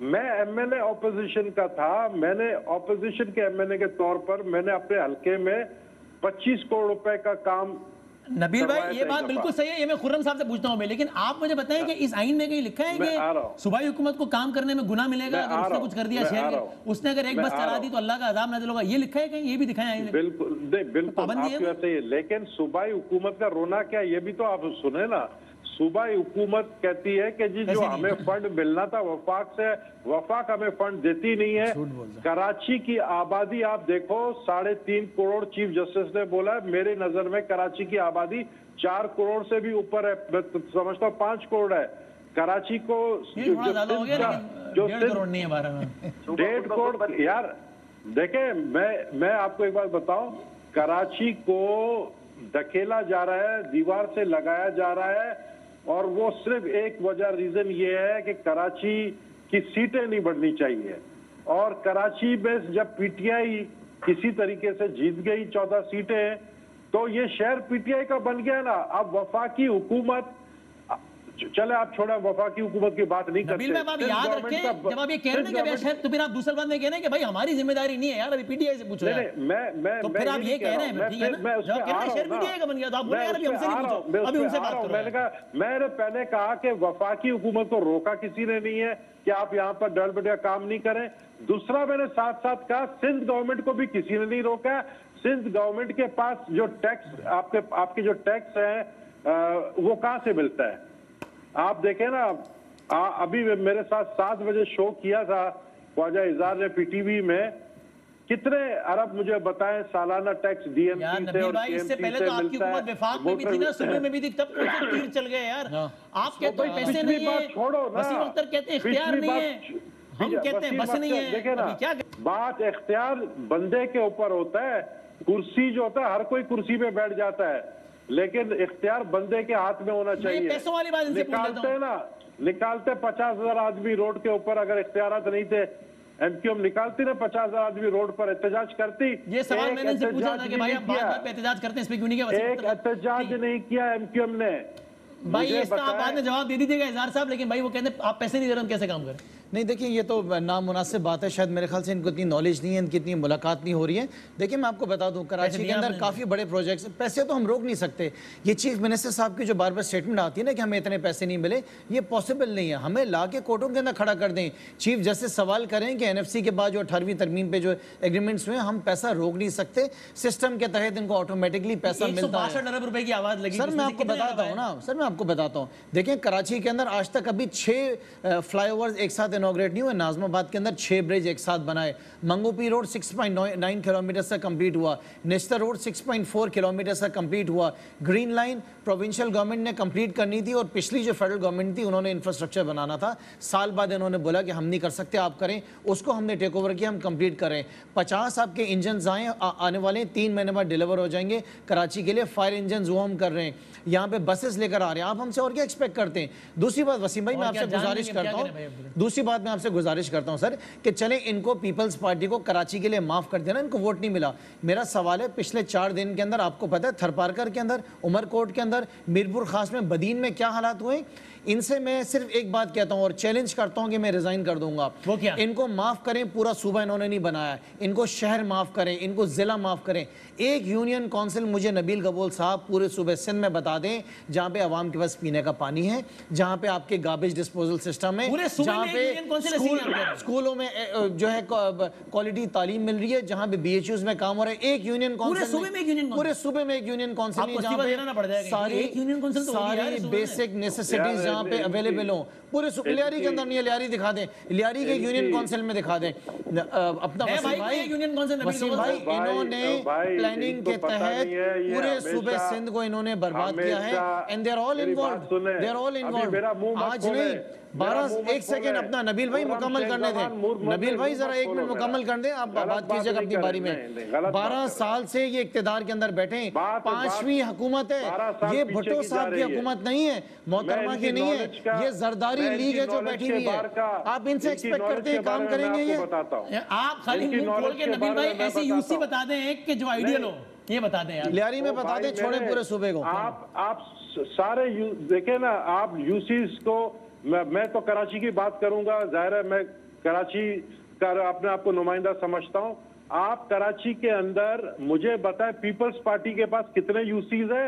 मैं एमएनए ऑपोजिशन का था, मैंने ऑपोजिशन के एमएनए के तौर पर मैंने अपने हल्के में 25 करोड़ रुपए का काम। नबील भाई ये बात बिल्कुल सही है, ये मैं खुर्रम साहब से पूछता हूँ मैं, लेकिन आप मुझे बताएं कि इस आइन में कहीं लिखा है कि सूबाई हुकूमत को काम करने में गुनाह मिलेगा अगर उसने कुछ कर दिया शहर में, उसने अगर एक बस चला दी तो अल्लाह का अज़ाब नाज़िल होगा, ये लिखा है कहीं? ये भी दिखाया है? बिल्कुल बिल्कुल, लेकिन सूबाई हुकूमत का रोना क्या, ये भी तो आप सुने ना। सूबाई हुकूमत कहती है कि जी जो हमें फंड मिलना था वफाक से, वफाक हमें फंड देती नहीं है। कराची की आबादी आप देखो 3.5 करोड़, चीफ जस्टिस ने बोला है, मेरे नजर में कराची की आबादी 4 करोड़ से भी ऊपर है, मैं समझता हूँ 5 करोड़ है। कराची को जो 1.5 करोड़ यार देखे, मैं आपको एक बात बताऊं, कराची को धकेला जा रहा है, दीवार से लगाया जा रहा है, और वो सिर्फ एक वजह, रीजन ये है कि कराची की सीटें नहीं बढ़नी चाहिए। और कराची में जब पीटीआई किसी तरीके से जीत गई 14 सीटें, तो ये शहर पीटीआई का बन गया ना। अब वफाकी हुकूमत, चले आप छोड़ा, वफाकी हुकूमत की बात नहीं करते। आप याद रखें जब आप ये कह रहे हैं कि शहर, तो फिर आप दूसरी बात में कह रहे हैं कि भाई हमारी जिम्मेदारी नहीं है यार, अभी पीटीआई से पूछ रहे हैं। मैं तो फिर आप ये कह रहे हैं, ठीक है ना, जब कह रहे हैं शहर पीटीआई का बन गया तो आप बोले यार अभी हमसे नहीं पूछो, अभी उनसे बात करो। मैंने पहले कहा कि वफाकी हुकूमत को रोका किसी ने नहीं है कि आप यहाँ पर डेवलपमेंट का काम नहीं करें। दूसरा मैंने साथ साथ कहा सिंध गवर्नमेंट को भी किसी ने नहीं रोका। सिंध गवर्नमेंट के पास जो टैक्स, आपके जो टैक्स है वो कहाँ से मिलता है? आप देखें ना, अभी मेरे साथ 7 बजे शो किया था ख्वाजा इजार ने पीटीवी में, कितने अरब मुझे बताएं सालाना टैक्स डीएमसी से और इससे पहले तो आपकी हुकूमत वफाक में भी थी ना, सूबे में भी थी, तब कौन से तीर चल गए यार? आप कहते हो पैसे नहीं है, वसीम अख्तर कहते हैं इख्तियार नहीं है, हम कहते हैं बस नहीं है। देखे ना, क्या बात इख्तियार बंदे के ऊपर होता है, कुर्सी जो होता है हर कोई कुर्सी पे बैठ जाता है, लेकिन इख्तियार बंदे के हाथ में होना चाहिए। पैसों वाली बात निकालते ना, निकालते 50,000 आदमी रोड के ऊपर, अगर इख्तियारात नहीं थे एमक्यूएम निकालती ना 50,000 आदमी रोड पर एहतजाज करती। ये सवाल मैंने इनसे पूछा था कि भाई आप बात पे एहतजाज करते हैं, इस पे क्यों नहीं किया? एक एहतजाज नहीं किया एमक्यूएम ने। भाई इसका आप बाद में जवाब दे दीजिएगा इजहार साहब, लेकिन भाई वो कहते हैं आप पैसे नहीं दे रहे, हम कैसे काम करें? नहीं देखिए, ये तो नामुनासिब बात है, शायद मेरे ख्याल से इनको इतनी नॉलेज नहीं है, इनकी इतनी मुलाकात नहीं हो रही है। देखिए मैं आपको बता दूं, कराची के अंदर काफ़ी बड़े प्रोजेक्ट्स, पैसे तो हम रोक नहीं सकते। ये चीफ मिनिस्टर साहब की जो बार बार स्टेटमेंट आती है ना कि हमें इतने पैसे नहीं मिले, ये पॉसिबल नहीं है। हमें ला के कोर्टों के अंदर खड़ा कर दें, चीफ जस्टिस सवाल करें कि एनएफसी के बाद जो 18वीं तरमीम पे जो एग्रीमेंट्स हुए, हम पैसा रोक नहीं सकते, सिस्टम के तहत इनको ऑटोमेटिकली पैसा मिलता है। 162 अरब रुपए की आवाज लगी। सर मैं आपको बताता हूँ ना, सर मैं आपको बताता हूँ, देखें कराची के अंदर आज तक अभी 6 फ्लाईओवर्स एक साथ इनॉग्रेट नहीं हुए। नाजमाबाद के अंदर 6 ब्रिज एक साथ बनाए, मंगोपी रोड 6.9 किलोमीटर से कंप्लीट हुआ, नेस्टर रोड 6.4 किलोमीटर से कंप्लीट हुआ, ग्रीन लाइन प्रोविंशियल गवर्नमेंट ने कंप्लीट करनी थी और पिछली जो फेडरल गवर्नमेंट थी उन्होंने इंफ्रास्ट्रक्चर बनाना था, साल बाद इन्होंने बोला कि हम नहीं कर सकते आप करें, उसको हमने टेक ओवर किया, हम कंप्लीट करें। 50 आपके इंजन आने वाले 3 महीने बाद डिलीवर हो जाएंगे कराची के लिए, फायर इंजन वो हम कर रहे हैं, यहाँ पे बसेस लेकर आ रहे हैं। आप हमसे और क्या एक्सपेक्ट करते हैं? दूसरी बात वसीम भाई मैं आपसे गुजारिश करता हूँ, दूसरी बात मैं आपसे गुजारिश करता हूँ सर कि चलें इनको पीपल्स पार्टी को कराची के लिए माफ कर देना, इनको वोट नहीं मिला। मेरा सवाल है पिछले 4 दिन के अंदर आपको पता है थरपारकर के अंदर, उमरकोट के अंदर, मीरपुर खास में, बदीन में क्या हालात हुए? इनसे मैं सिर्फ एक बात कहता हूं और चैलेंज करता हूं कि मैं रिजाइन कर दूंगा। वो क्या? इनको माफ करें, पूरा सूबा इन्होंने नहीं बनाया, इनको शहर माफ करें, इनको जिला माफ करें। एक यूनियन काउंसिल मुझे नबील गबोल साहब पूरे सूबे सिंध में बता दें जहां पे आवाम के पास पीने का पानी है, जहां पे आपके गार्बेज डिस्पोजल सिस्टम है, जहां पे स्कूलों में जो है क्वालिटी तालीम मिल रही है, जहां पे बीएचयूज में काम हो रहा है। एक यूनियन काउंसिल पूरे सूबे में एक यूनियन काउंसिल नहीं, जहां पे सारी बेसिक नेसेसिटीज जहां पे अवेलेबल हो। पूरे लियारी के अंदर नहीं है, लियारी दिखा दें, लियारी के यूनियन काउंसिल में दिखा दें अपना वसीम भाई इन्होंने प्लानिंग के तहत पूरे सूबे सिंध को इन्होंने बर्बाद किया है and they are all involved, they are all involved. आज नहीं 1 सेकंड अपना नबील भाई मुकम्मल करने दें, नबील भाई जरा 1 मिनट मुकम्मल कर दें, आप बात कीजिएगा अपनी बारी में। 12 साल से ये इक्तिदार के अंदर बैठे, 5वीं हुकूमत है ये, भुट्टो साहब की हुकूमत नहीं है, मोहतरमा की नहीं है, ये जरदारी लीग है जो बैठी हुई है। आप इनसे एक्सपेक्ट करते हैं काम करेंगे ये? आप खाली मुंह खोल के नबील भाई ऐसी यूसी बता दें कि जो आइडियल हो, ये बता दें यार। लियारी में बता दें, छोड़े पूरे सूबे को। आप सारे देखे ना, आप यूसीज को, मैं तो कराची की बात करूंगा, जाहिर है मैं कराची का अपने आप को नुमाइंदा समझता हूं। आप कराची के अंदर मुझे बताएं पीपल्स पार्टी के पास कितने यूसीज है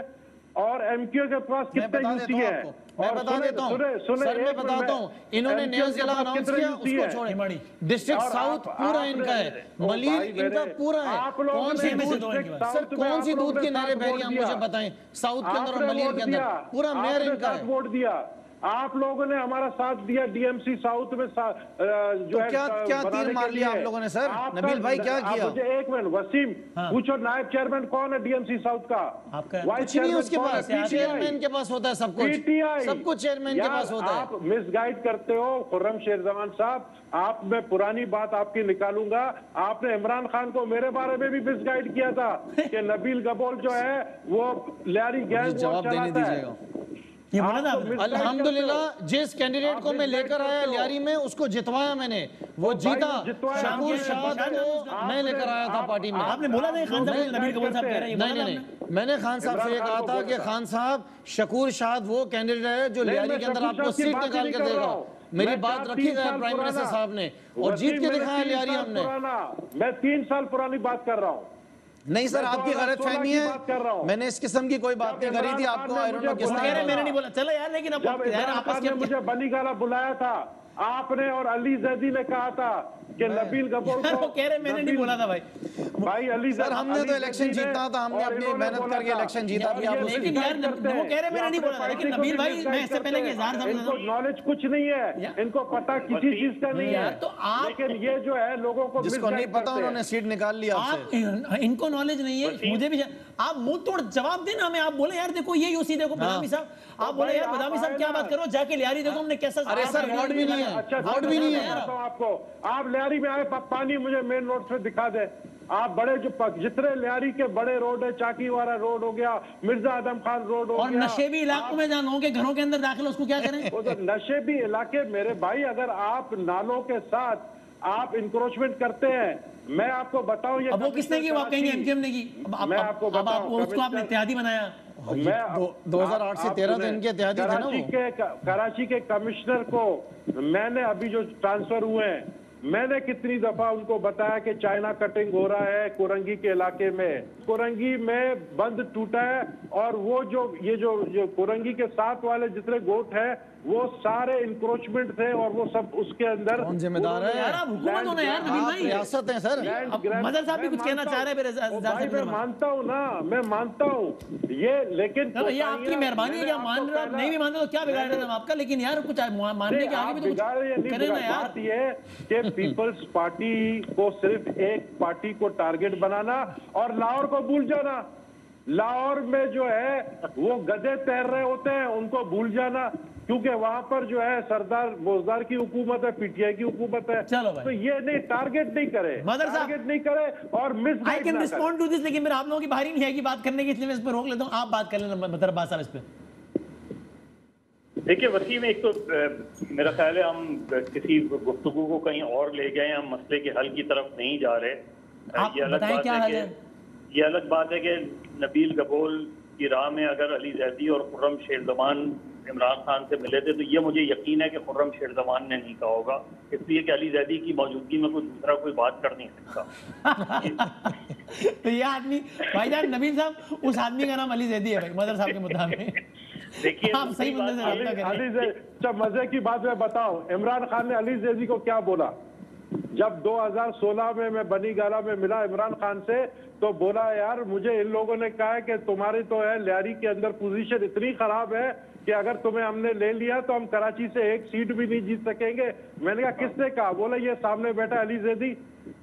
और एमक्यू के पास कितने यूसी है? मैं बता देता हूं सर, मैं बताता हूं, इन्होंने नया जिला अनाउंस किया, उसको छोड़े। डिस्ट्रिक्ट साउथ पूरा इनका है, मलिर इनका पूरा है। कौन सी सर कौन सी दूध की नहरें बह रही हैं मुझे बताएं साउथ के अंदर और मलिर के अंदर? पूरा मेयर इनका है। वोट दिया आप लोगों ने, हमारा साथ दिया डीएमसी साउथ में जो है क्या तीर मार लिया आप लोगों ने सर? नबील भाई क्या किया? मुझे 1 मिनट वसीम पूछो, नायब चेयरमैन कौन है डीएमसी साउथ का? वाइस चेयरमैन उसके पास, चेयरमैन के पास होता है सब कुछ, सब कुछ चेयरमैन के पास होता है। आप मिसगाइड करते हो खुर्रम शेरजवान साहब, आप मैं पुरानी बात आपकी निकालूंगा। आपने इमरान खान को मेरे बारे में भी मिसगाइड किया था कि नबील गबोल जो है वो लियारी गैंग जवाब देने दीजिएगा। अल्हम्दुलिल्लाह जिस कैंडिडेट को मैं लेकर आया लियारी में उसको जितवाया मैंने, वो जीता। शकूर शाद को मैं लेकर आया था पार्टी में। आपने बोला था खान साहब नबील गबोल साहब कह रहे हैं? नहीं, मैंने खान साहब से ये कहा था कि खान साहब शकूर शाद वो कैंडिडेट है जो लियारी के अंदर आपको सीट निकाल कर देगा। मेरी बात रखी गई प्राइम मिनिस्टर साहब ने और जीत के दिखाया लियारी हमने। मैं 3 साल पुरानी बात कर रहा हूँ। नहीं सर आपकी गलत फहमी है, मैंने इस किस्म की कोई बात नहीं करी थी आपको। मैंने नहीं बोला, चलो यार, लेकिन आपस में मुझे बनी गाला बुलाया था आपने और अली जैदी ने कहा था कि नबील गफूर को कह रहे मैंने नहीं बोला था भाई अली सर हमने तो इलेक्शन जीतना था, हमने अपनी मेहनत करके इलेक्शन जीता। लेकिन यार वो कह रहे मैंने नहीं बोला था, लेकिन नबील भाई मैं इससे पहले के इजहार था, इनको नॉलेज कुछ नहीं है, इनको पता किसी चीज का नहीं है। तो आप, लेकिन ये जो है लोगों को जिसको नहीं पता उन्होंने सीट निकाल लिया आपसे। इनको नॉलेज नहीं है, मुझे भी। आप मुंह तोड़ जवाब देना हमें, आप बोले यार देखो ये यूसी देखो बदामी साहब, आप बोले यार बदामी साहब क्या बात करो, जाके लियारी देखो हमने कैसा। अरे सर वोट भी नहीं है, अच्छा वोट भी नहीं है आपको। आप लियारी में आए, पानी मुझे मेन रोड से दिखा दे। आप बड़े जो जितने लियारी के बड़े रोड है, चाकीवारा रोड हो गया, मिर्जा आदम खान रोड हो गया, और नशेबी इलाकों में जहाँ लोगों के घरों के अंदर दाखिल, उसको क्या करें? वो तो नशेबी इलाके मेरे भाई, अगर आप नालों के साथ आप इंक्रोचमेंट करते हैं, मैं आपको बताऊं ये। अब वो किसने की? आप कहेंगे एमकेएम ने की? मैं आपको बताऊं, उसको आपने इत्तेहादी बनाया। मैं 2008 से 13 दिन के इत्तेहादी थे ना वो। कराची के कमिश्नर को मैंने अभी जो ट्रांसफर हुए हैं, मैंने कितनी दफा उनको बताया कि चाइना कटिंग हो रहा है कोरंगी के इलाके में। कोरंगी में बंद टूटा है, और वो जो कोरंगी के साथ वाले जितने गोट है वो सारे इंक्रोचमेंट थे, और वो सब उसके अंदर। कौन जिम्मेदार है? यार आप हुकूमत होना यार, नबील भाई रियासत है सर। मदर साहब भी कुछ कहना चाह रहे हैं। मैं मानता हूँ ना, मैं मानता हूँ ये, लेकिन ये आपकी मेहरबानी है कि आप मान रहे हो। नहीं भी मानते तो क्या बिगाड़ रहे हैं आपका, लेकिन यार कुछ मानने के आगे भी तो कुछ करें ना यार। बात ये कि पीपल्स पार्टी को सिर्फ एक पार्टी को टारगेट बनाना और लाहौर को भूल जाना। लाहौर में जो है वो गधे तैर रहे होते हैं, उनको भूल जाना, क्योंकि वहां पर जो है सरदार बोजदार की हुकूमत है, पीटीआई की हुकूमत है। चलो भाई, तो ये नहीं, टारगेट नहीं करे, टारगेट नहीं करे और miss. I can respond to this, लेकिन मेरा आप लोगों की बारी नहीं है कि बात करने की, इसलिए मैं इस पर रोक लेता हूँ। आप बात कर लेना मतलब बात साहब इस पे। देखिए वसीम, एक तो मेरा ख्याल है हम किसी गुफ्तगू को कहीं और ले गए, हम मसले के हल की तरफ नहीं जा रहे। आप बताएं क्या हाल है? ये अलग बात है कि नबील गफूर की राह में अगर अली जैदी और खुर्रम शेरजमान इमरान खान से मिले थे, तो ये मुझे यकीन है कि खुर्रम शेरजमान ने नहीं कहा होगा, इसलिए कि अली जैदी की मौजूदगी में कोई बात कर नहीं सकता। तो ये आदमी भाईजान नबील साहब, उस आदमी का नाम अली जैदी है भाई, मदर साहब के मुताबिक। देखिए आप सही बंदे से रब्ता करें। मजे की बात मैं बताऊं, इमरान खान ने अली जैदी को क्या बोला? जब 2016 में मैं बनी गाला में मिला इमरान खान से, तो बोला यार मुझे इन लोगों ने कहा है कि तुम्हारी तो है लियारी के अंदर पोजीशन इतनी खराब है कि अगर तुम्हें हमने ले लिया तो हम कराची से एक सीट भी नहीं जीत सकेंगे। मैंने कहा किसने कहा? बोला ये सामने बैठा अली जैदी।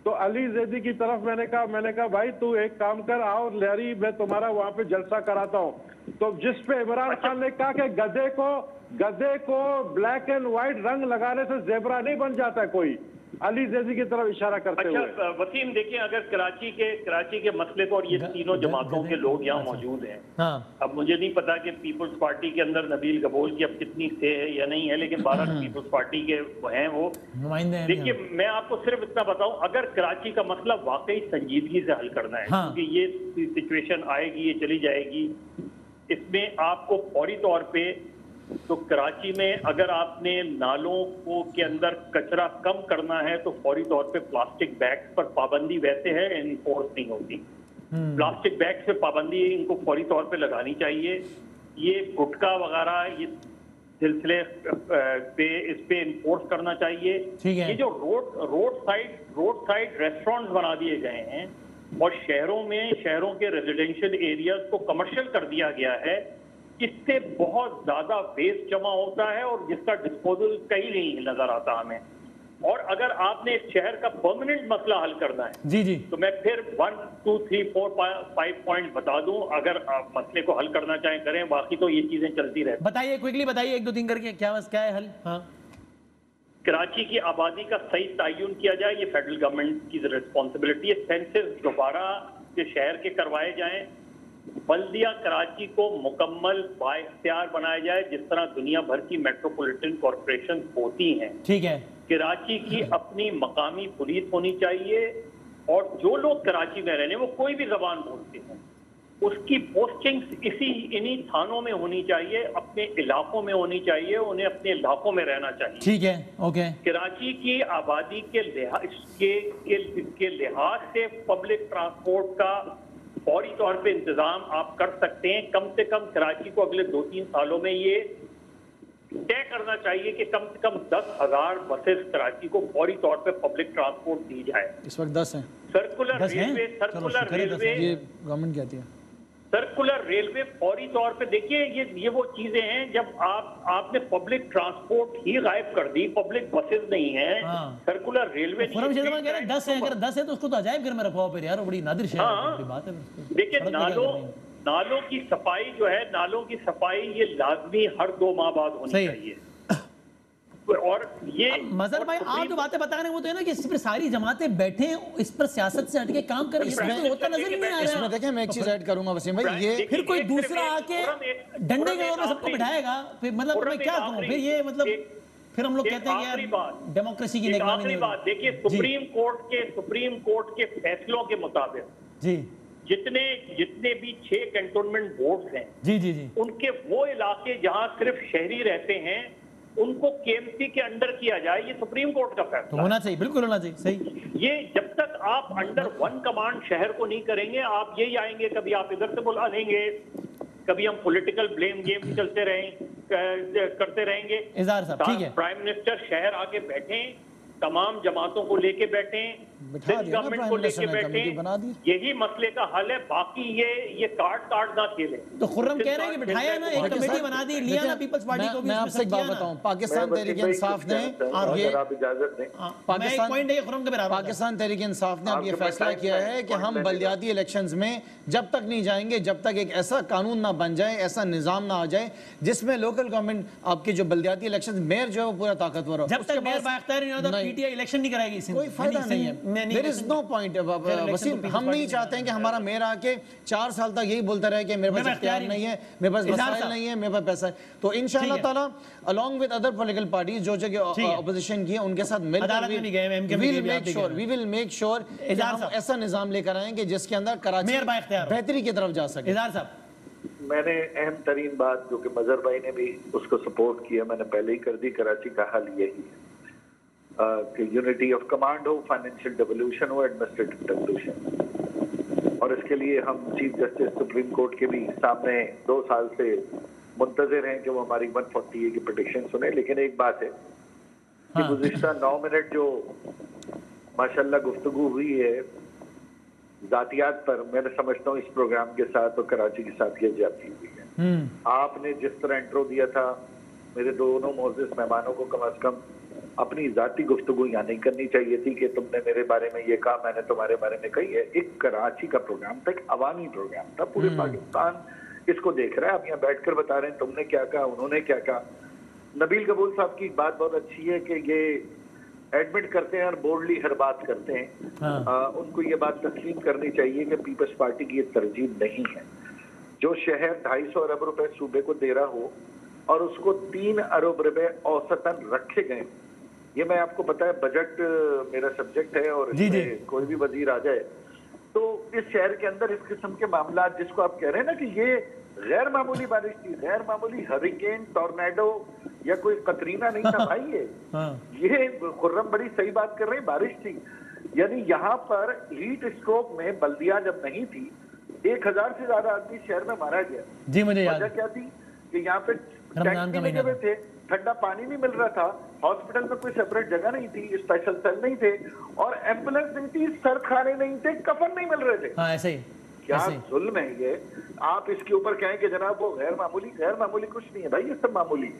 तो अली जैदी की तरफ मैंने कहा भाई तू एक काम कर, आओ लियारी, मैं तुम्हारा वहां पे जलसा कराता हूँ। तो जिस पे इमरान खान ने कहा कि गधे को ब्लैक एंड व्हाइट रंग लगाने से जेबरा नहीं बन जाता कोई, अली जैदी की तरफ इशारा करते हुए। अच्छा वसीम, देखिए अगर कराची के मसले को, और ये तीनों जमातों के लोग यहाँ मौजूद हैं। हाँ। अब मुझे नहीं पता कि पीपल्स पार्टी के अंदर नबील गफूर की अब कितनी से है या नहीं है, लेकिन 12 पीपल्स पार्टी के हैं वो नुमाइंदे हैं। देखिए मैं आपको सिर्फ इतना बताऊं, अगर कराची का मसला वाकई संजीदगी से हल करना है, क्योंकि ये सिचुएशन आएगी, ये चली जाएगी, इसमें आपको फौरी तौर पे, तो कराची में अगर आपने नालों को के अंदर कचरा कम करना है तो फौरी तौर पे प्लास्टिक बैग्स पर पाबंदी वैसे है इन्फोर्स नहीं होती। प्लास्टिक बैग से पाबंदी इनको फौरी तौर पे लगानी चाहिए। ये गुटखा वगैरह ये सिलसिले पे इस पे इन्फोर्स करना चाहिए। ये जो रोड साइड रेस्टोरेंट्स बना दिए गए हैं और शहरों के रेजिडेंशियल एरियाज को कमर्शियल कर दिया गया है, इससे बहुत ज्यादा वेस्ट जमा होता है और जिसका डिस्पोजल कहीं नहीं नजर आता हमें। और अगर आपने इस शहर का परमानेंट मसला हल करना है जी तो मैं फिर 1 2 3 4 5 पॉइंट बता दूं, अगर आप मसले को हल करना चाहें करें, बाकी तो ये चीजें चलती रहती। बताइए क्विकली बताइए, 1 2 3 करके क्या है हल? हाँ, कराची की आबादी का सही तयन किया जाए, ये फेडरल गवर्नमेंट की रिस्पॉन्सिबिलिटी है। सेंसस दोबारा के शहर के करवाए जाएं, बल्दिया कराची को मुकम्मल बाइख्तियार बनाया जाए जिस तरह दुनिया भर की मेट्रोपॉलिटन कॉरपोरेशन होती हैं। ठीक है। कराची की अपनी मकामी पुलिस होनी चाहिए और जो लोग कराची में रहने वो कोई भी जबान बोलते हैं उसकी पोस्टिंग्स इन्हीं थानों में होनी चाहिए, अपने इलाकों में होनी चाहिए, उन्हें अपने इलाकों में रहना चाहिए। ठीक है, ओके। कराची की आबादी के लिहाज से पब्लिक ट्रांसपोर्ट का फौरी तौर पे इंतजाम आप कर सकते हैं। कम से कम कराची को अगले 2-3 सालों में ये तय करना चाहिए कि कम से कम 10,000 बसेस कराची को फौरी तौर पे पब्लिक ट्रांसपोर्ट दी जाए। इस वक्त 10 हैं। सर्कुलर रेलवे ये गवर्नमेंट कहती है। सर्कुलर रेलवे फौरी तौर पे देखिए, ये वो चीजें हैं जब आपने पब्लिक ट्रांसपोर्ट ही गायब कर दी, पब्लिक बसेस नहीं है, सर्कुलर रेलवे कह रहे हैं 10 है, अगर 10 है तो उसको तो अजायब घर में रखवाओ फिर यार, बड़ी नादिर शहर की बात है। देखिए नालों की सफाई जो है, नालों की सफाई ये लाजमी हर 2 माह बाद होनी चाहिए। और ये मजहर भाई आप जो बातें बता रहे हैं वो तो है ना कि इस पर सारी जमातें बैठे इस पर सियासत से हटके काम करें, इसमें होता नजर ही नहीं आ रहा। इसमें देखिए मैं एक चीज ऐड करूंगा वसीम भाई, ये फिर कोई दूसरा आके डंडे के में सबको बिठाएगा, फिर मतलब मैं क्या कहूं, फिर ये मतलब फिर हम लोग कहते हैं कि यार डेमोक्रेसी की निगरानी नहीं। बात देखिए, सुप्रीम कोर्ट के फैसलों के मुताबिक जी जितने भी 6 कैंटोनमेंट बोर्ड्स हैं जी उनके वो इलाके जहां सिर्फ शहरी रहते हैं उनको केएमसी के अंडर किया जाए, ये सुप्रीम कोर्ट का फैसला होना चाहिए, बिल्कुल होना चाहिए, सही। ये जब तक आप अंडर वन कमांड शहर को नहीं करेंगे, आप यही आएंगे, कभी आप इधर से बुला लेंगे, कभी हम पॉलिटिकल ब्लेम गेम करते रहेंगे। इज़हार साहब ठीक है, प्राइम मिनिस्टर शहर आके बैठे, तमाम जमातों को लेके बैठे, गवर्नमेंट को लेके बैठे, यही मसले का हल है। बाकी ये कार्ड ना खेले। तो खुर्रम कह रहे हैं कि बिठाया ना, एक कमेटी बना दी, लिया ना पीपल्स पार्टी को भी। मैं आपसे एक बात बताऊं, पाकिस्तान तहरीक इंसाफ ने पाकिस्तान तहरीक इंसाफ ने अब ये फैसला किया है कि हम बलदियाती इलेक्शंस में जब तक नहीं जाएंगे जब तक एक ऐसा कानून ना बन जाए, ऐसा निजाम ना आ जाए जिसमें लोकल गवर्नमेंट आपकी जो बलदियाती इलेक्शंस मेयर जो है वो पूरा ताकतवर हो। जब तक मेयर बाइख्तियार नहीं होता पीटीआई इलेक्शन नहीं कराएगी, कोई फायदा नहीं है। There is no point। Wasim हम नहीं चाहते हैं कि हमारा मेयर आके 4 साल तक यही बोलता रहे कि मेरे पास इख्तियार नहीं है, मेरे पास वसाइल नहीं है, मेरे पास पैसा है। तो इंशाअल्लाह ताला along with other political parties जो जगह ऑपोजिशन की है उनके साथ मिलकर we will make sure कि हम ऐसा निजाम लेकर आए कि जिसके अंदर कराची बेहतरी की तरफ जा सके। इज़हार साहब मैंने अहम तरीन बात जो कि मजहर भाई ने भी उसको सपोर्ट किया, मैंने पहले ही कर दी, कराची का हल यही है कि यूनिटी ऑफ कमांड हो, फाइनेंशियल डेवोल्यूशन हो, एडमिनिस्ट्रेटिव डेवोल्यूशन। और इसके लिए हम चीफ जस्टिस सुप्रीम कोर्ट के भी सामने 2 साल से मुंतजिर हैं कि वो हमारी 140A की पिटिशन सुने। लेकिन एक बात है कि गुज़िश्ता 9 मिनट जो माशाल्लाह गुफ्तगू हुई है जातियात पर, मैं समझता हूँ इस प्रोग्राम के साथ और कराची के साथ ये जाती हुई है। आपने जिस तरह इंट्रो दिया था, मेरे दोनों मोअज़्ज़िज़ मेहमानों को कम अज कम अपनी जाती गुफ्तगू यहाँ नहीं करनी चाहिए थी कि तुमने मेरे बारे में ये कहा, मैंने तुम्हारे बारे में कही है। एक कराची का प्रोग्राम था, एक अवामी प्रोग्राम था, पूरे पाकिस्तान इसको देख रहा है। आप यहाँ बैठकर बता रहे हैं तुमने क्या कहा, उन्होंने क्या कहा। नबील कबूल साहब की बात बहुत अच्छी है कि ये एडमिट करते हैं और बोल्डली हर बात करते हैं। उनको ये बात तस्लीम करनी चाहिए कि पीपल्स पार्टी की ये तरजीह नहीं है। जो शहर 250 अरब रुपए सूबे को दे रहा हो और उसको 3 अरब रुपए औसतन रखे गए, ये मैं आपको पता है बजट मेरा सब्जेक्ट है और इसमें कोई भी वजीर आ जाए तो इस शहर के अंदर इस किस्म के मामला जिसको आप कह रहे हैं ना कि ये गैर मामूली बारिश थी, गैर मामूली हरिकेन, टॉर्नेडो या कोई कतरीना नहीं था भाई। ये खुर्रम बड़ी सही बात कर रहे हैं, बारिश थी। यानी यहाँ पर हीट स्ट्रोक में बल्दिया जब नहीं थी 1000 से ज्यादा आदमी शहर में मारा गया। जी मुझे याद है। वजह क्या थी कि यहाँ पे टैक्सी लगे हुए थे, ठंडा पानी नहीं मिल रहा था, हॉस्पिटल में कोई सेपरेट जगह नहीं थी, स्पेशल सेल नहीं थे और एम्बुलेंस नहीं थी, सर खाने नहीं थे, कफन नहीं मिल रहे थे। ऐसे ही क्या जुल्म है ये। आप इसके ऊपर कहें कि जनाब वो गैर मामूली कुछ नहीं है भाई, ये सब मामूली।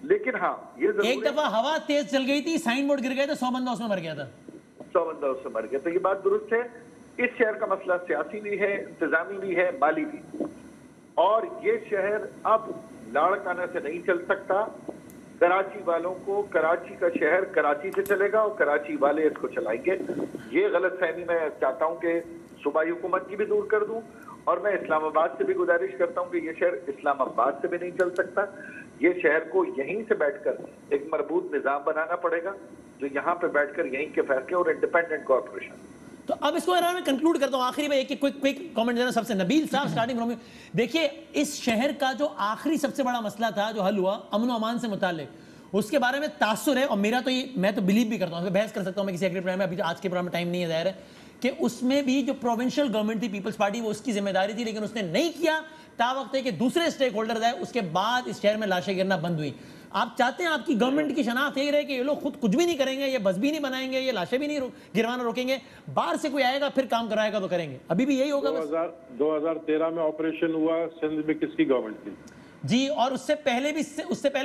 लेकिन हाँ ये एक दफा हवा तेज चल गई थी, साइन बोर्ड गिर गया था, 100 बंदा उसमें मर गया था, 100 बंदा उसमें मर गया। तो ये बात दुरुस्त है। इस शहर का मसला सियासी भी है, इंतजामी भी है, माली भी। और ये शहर अब लाड़काना से नहीं चल सकता। कराची वालों को, कराची का शहर कराची से चलेगा और कराची वाले इसको चलाएंगे। ये गलत फहमी मैं चाहता हूँ कि सूबाई हुकूमत की भी दूर कर दूं और मैं इस्लामाबाद से भी गुजारिश करता हूँ कि ये शहर इस्लामाबाद से भी नहीं चल सकता। ये शहर को यहीं से बैठकर एक मरबूत निजाम बनाना पड़ेगा जो यहाँ पे बैठकर यहीं के फैसले और इंडिपेंडेंट कॉर्पोरेशन। तो अब इसको मैं कंक्लूड करता हूँ आखिरी में एक क्विक कमेंट देना सबसे। नबील साहब स्टार्टिंग फ्रॉम, देखिए इस शहर का जो आखिरी सबसे बड़ा मसला था जो हल हुआ अमन व अमान से मुताल्लिक, उसके बारे में तासुर है और मेरा तो ये मैं तो बिलीव भी करता हूँ, बहस कर सकता हूँ मैं किसी अगले प्रोग्राम में, अभी आज के प्रोग्राम में टाइम नहीं है जाहिर है, कि उसमें भी जो प्रोविंशियल गवर्नमेंट थी पीपल्स पार्टी वो उसकी जिम्मेदारी थी लेकिन उसने नहीं किया। तावक्त है कि दूसरे स्टेक होल्डर्स आए, उसके बाद इस शहर में लाशें गिरना बंद हुई। आप चाहते हैं आपकी गवर्नमेंट की शनाख्त यही रहे कि ये लोग खुद कुछ भी नहीं करेंगे, ये बस भी नहीं बनाएंगे, ये लाशें भी नहीं गिरवाना रोकेंगे, बाहर से कोई आएगा फिर काम कराएगा तो करेंगे। अभी भी यही होगा। 2013 में ऑपरेशन हुआ, सिंध में किसकी गवर्नमेंट थी जी? और उससे पहले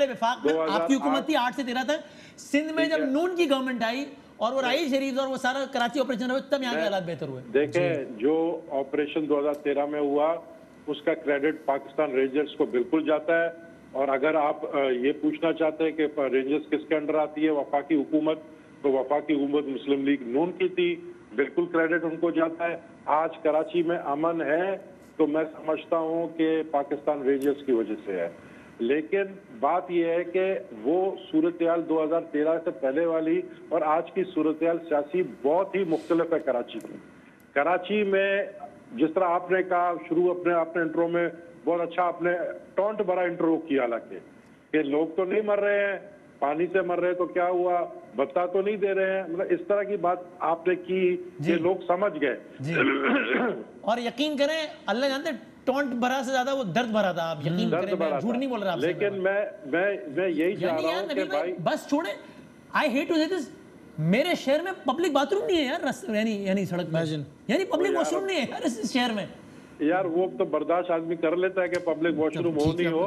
विफाक में आपकी हुकूमत थी 8 से 13 तक। सिंध में जब नून की गवर्नमेंट आई और वो राइल शरीफ और वो सारा कराची ऑपरेशन हुआ, तब यहाँ के हालात बेहतर हुए। देखें, जो ऑपरेशन 2013 में हुआ उसका क्रेडिट पाकिस्तान रेंजर्स को बिल्कुल जाता है। और अगर आप ये पूछना चाहते हैं कि रेंजर्स किसके अंडर आती है, वफाकी हुकूमत, तो वफाकी हुकूमत मुस्लिम लीग नून की थी, बिल्कुल क्रेडिट उनको जाता है। आज कराची में अमन है तो मैं समझता हूँ कि पाकिस्तान रेंजर्स की वजह से है। लेकिन बात यह है कि वो सूरत-ए-हाल 2013 से पहले वाली और आज की सूरत-ए-हाल सियासी बहुत ही मुख्तलिफ है कराची की। कराची में जिस तरह आपने कहा शुरू अपने इंट्रो में, बहुत अच्छा आपने टॉन्ट भरा इंट्रो किया, हालांकि कि लोग तो नहीं मर रहे हैं, पानी से मर रहे हैं तो क्या हुआ, बता तो नहीं दे रहे हैं, मतलब इस तरह की बात आपने की कि लोग समझ गए। और यकीन करें, अल्लाह जानते टॉन्ट भरा से ज्यादा वो दर्द भरा था। आप यकीन करें, मैं झूठ नहीं बोल रहा आपसे। लेकिन मैं यही चाह रहा हूं कि भाई बस छोड़े, आई हेट टू से दिस, मेरे शहर में पब्लिक बाथरूम नहीं है यार, यानी सड़क में, यानी पब्लिक वॉशरूम नहीं है यार इस शहर में। यार वो तो बर्दाश्त आदमी कर लेता है कि पब्लिक वॉशरूम हो नहीं हो,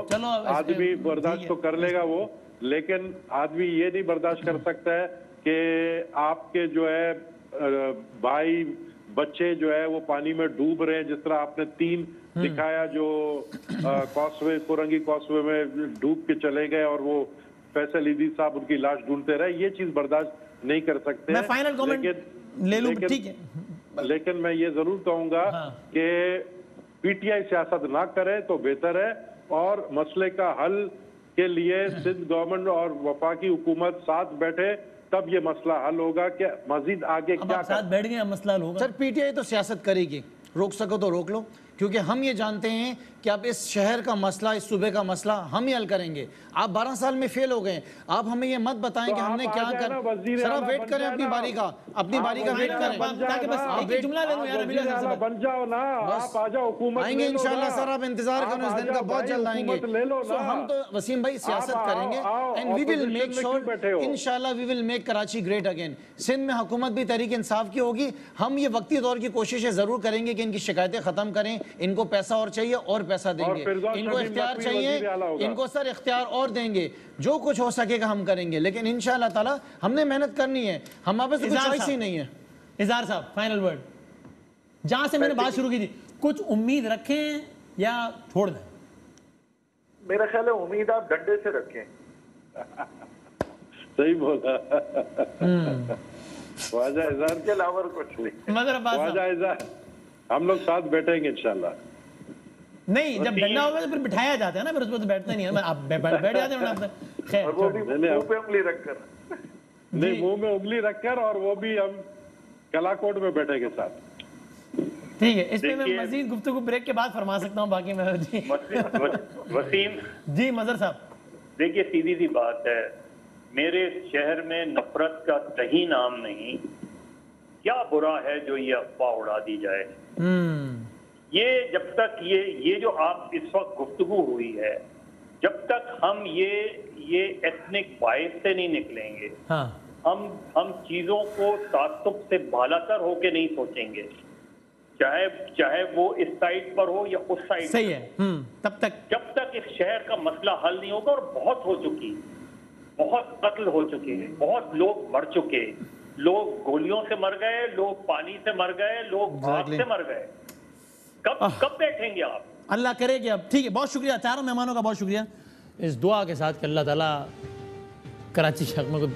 आदमी बर्दाश्त तो कर लेगा वो, लेकिन आदमी ये नहीं बर्दाश्त कर सकता है कि आपके जो है भाई बच्चे जो है वो पानी में डूब रहे हैं, जिस तरह आपने 3 दिखाया जो कॉसवे, कोरंगी कॉसवे में डूब के चले गए और वो फैसल ईदी साहब उनकी लाश ढूंढते रहे। ये चीज बर्दाश्त नहीं कर सकते। मैं फाइनल कमेंट ले लूं, ठीक है, लेकिन मैं ये जरूर कहूंगा कि पीटीआई सियासत ना करे तो बेहतर है, और मसले का हल के लिए सिंध गवर्नमेंट और वफाकी हुकूमत साथ बैठे, तब ये मसला हल होगा कि मजीद आगे क्या साथ बैठ गए मसला हल होगा। सर पीटीआई तो सियासत करेगी, रोक सको तो रोक लो, क्योंकि हम ये जानते हैं कि अब इस शहर का मसला, इस सूबे का मसला हम ही हल करेंगे। आप 12 साल में फेल हो गए, आप हमें ये मत बताएं तो कि हमने क्या कर। सर आप वेट करें अपनी बारी का, अपनी बारी का वेट करें, ताकि बस एक जुमला ले लूं यार, बन जाओ ना, आप आ जाओ, हुकूमत आएंगे इंशाल्लाह। सर आप इंतजार करो, इस दिन का बहुत जल्द आएंगे। तो हम तो वसीम भाई सियासत करेंगे and we will make sure इंशाल्लाह we will make Karachi great again. Sindh में हुकूमत भी तहरीक इंसाफ की होगी। हम ये वक्ती दौर की कोशिशें जरूर करेंगे कि इनकी शिकायतें खत्म करें, इनको पैसा और चाहिए और पैसा देंगे, इनको इख्तियार चाहिए, इनको सर इख्तियार और देंगे, जो कुछ हो सकेगा हम करेंगे। लेकिन इंशाअल्लाह ताला हमने मेहनत करनी है, हमारे पास कोई चॉइस ही नहीं है। इज़हार साहब फाइनल वर्ड, जहां से मैंने बात शुरू की थी, कुछ उम्मीद रखें या छोड़ दें? मेरा ख्याल है उम्मीद आप डंडे से रखें। सही बोला ख्वाजा इज़हार के अलावा कुछ नहीं। ख्वाजा इज़हार हम लोग साथ बैठेंगे इंशाल्लाह। नहीं, जब डंडा होगा तो फिर बिठाया जाता है ना, फिर उसमें तो बैठना नहीं है, आप बैठ जाते हैं। खैर, वो भी मुंह पे उंगली रखकर, नहीं मुंह में उंगली रखकर, और वो भी हम कलाकोट में बैठेंगे साथ। ठीक है, इस पे मैं मजीद गुफ्तगू ब्रेक के बाद फरमा सकता हूँ, बाकी मैं जी वसीम जी मजहर साहब, देखिए सीधी सी बात है, मेरे शहर में नफरत का सही नाम नहीं, क्या बुरा है जो ये अफवाह उड़ा दी जाए। ये जब तक ये जो आप इस वक्त गुफ्तगू हुई है, जब तक हम ये एथनिक बायस से नहीं निकलेंगे, हम चीजों को तासुब से बालातर होके नहीं सोचेंगे, चाहे वो इस साइड पर हो या उस साइड। सही है। तब तक जब तक इस शहर का मसला हल नहीं होगा, और बहुत हो चुकी, बहुत कत्ल हो चुके हैं, बहुत लोग मर चुके, लोग गोलियों से मर गए, लोग पानी से मर गए, लोग भाग से मर गए। कब बैठेंगे आप? अल्लाह करे कि अब ठीक है। बहुत शुक्रिया चारों मेहमानों का, बहुत शुक्रिया, इस दुआ के साथ कि अल्लाह ताला कराची शहर में को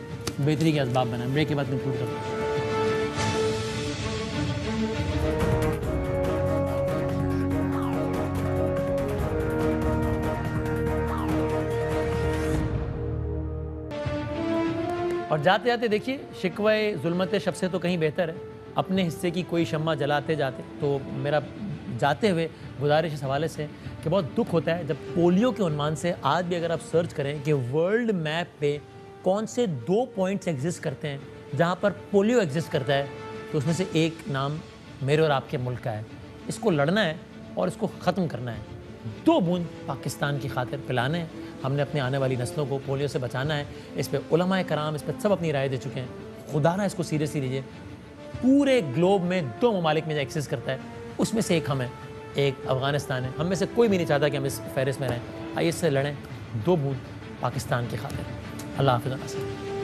बेहतरी के असबाब बनाए। ब्रेक के बाद कंक्लूड करते हैं। और जाते जाते देखिए, शिकवे जुल्मत शब से तो कहीं बेहतर है अपने हिस्से की कोई शम्मा जलाते जाते। तो मेरा जाते हुए गुजारिश इस हवाले से कि बहुत दुख होता है जब पोलियो के उन्वान से आज भी अगर आप सर्च करें कि वर्ल्ड मैप पे कौन से 2 पॉइंट्स एग्जिस्ट करते हैं जहाँ पर पोलियो एग्जिस्ट करता है, तो उसमें से एक नाम मेरे और आपके मुल्क का है। इसको लड़ना है और इसको ख़त्म करना है। 2 बूंद पाकिस्तान की खातिर पिलाने हैं। हमने अपने आने वाली नस्लों को पोलियो से बचाना है। इस पर उलमाए कराम, इस पर सब अपनी राय दे चुके हैं। खुदा ना इसको सीरियसली लीजिए। पूरे ग्लोब में 2 ममालिक में जो एक्सिस्ट करता है, उसमें से एक हम हैं, एक अफ़गानिस्तान है। हम में से कोई भी नहीं चाहता कि हम इस फहरिस्त में रहें। आइए इससे लड़ें 2 बूंद पाकिस्तान की खातिर। अल्लाह हाफ़िज़।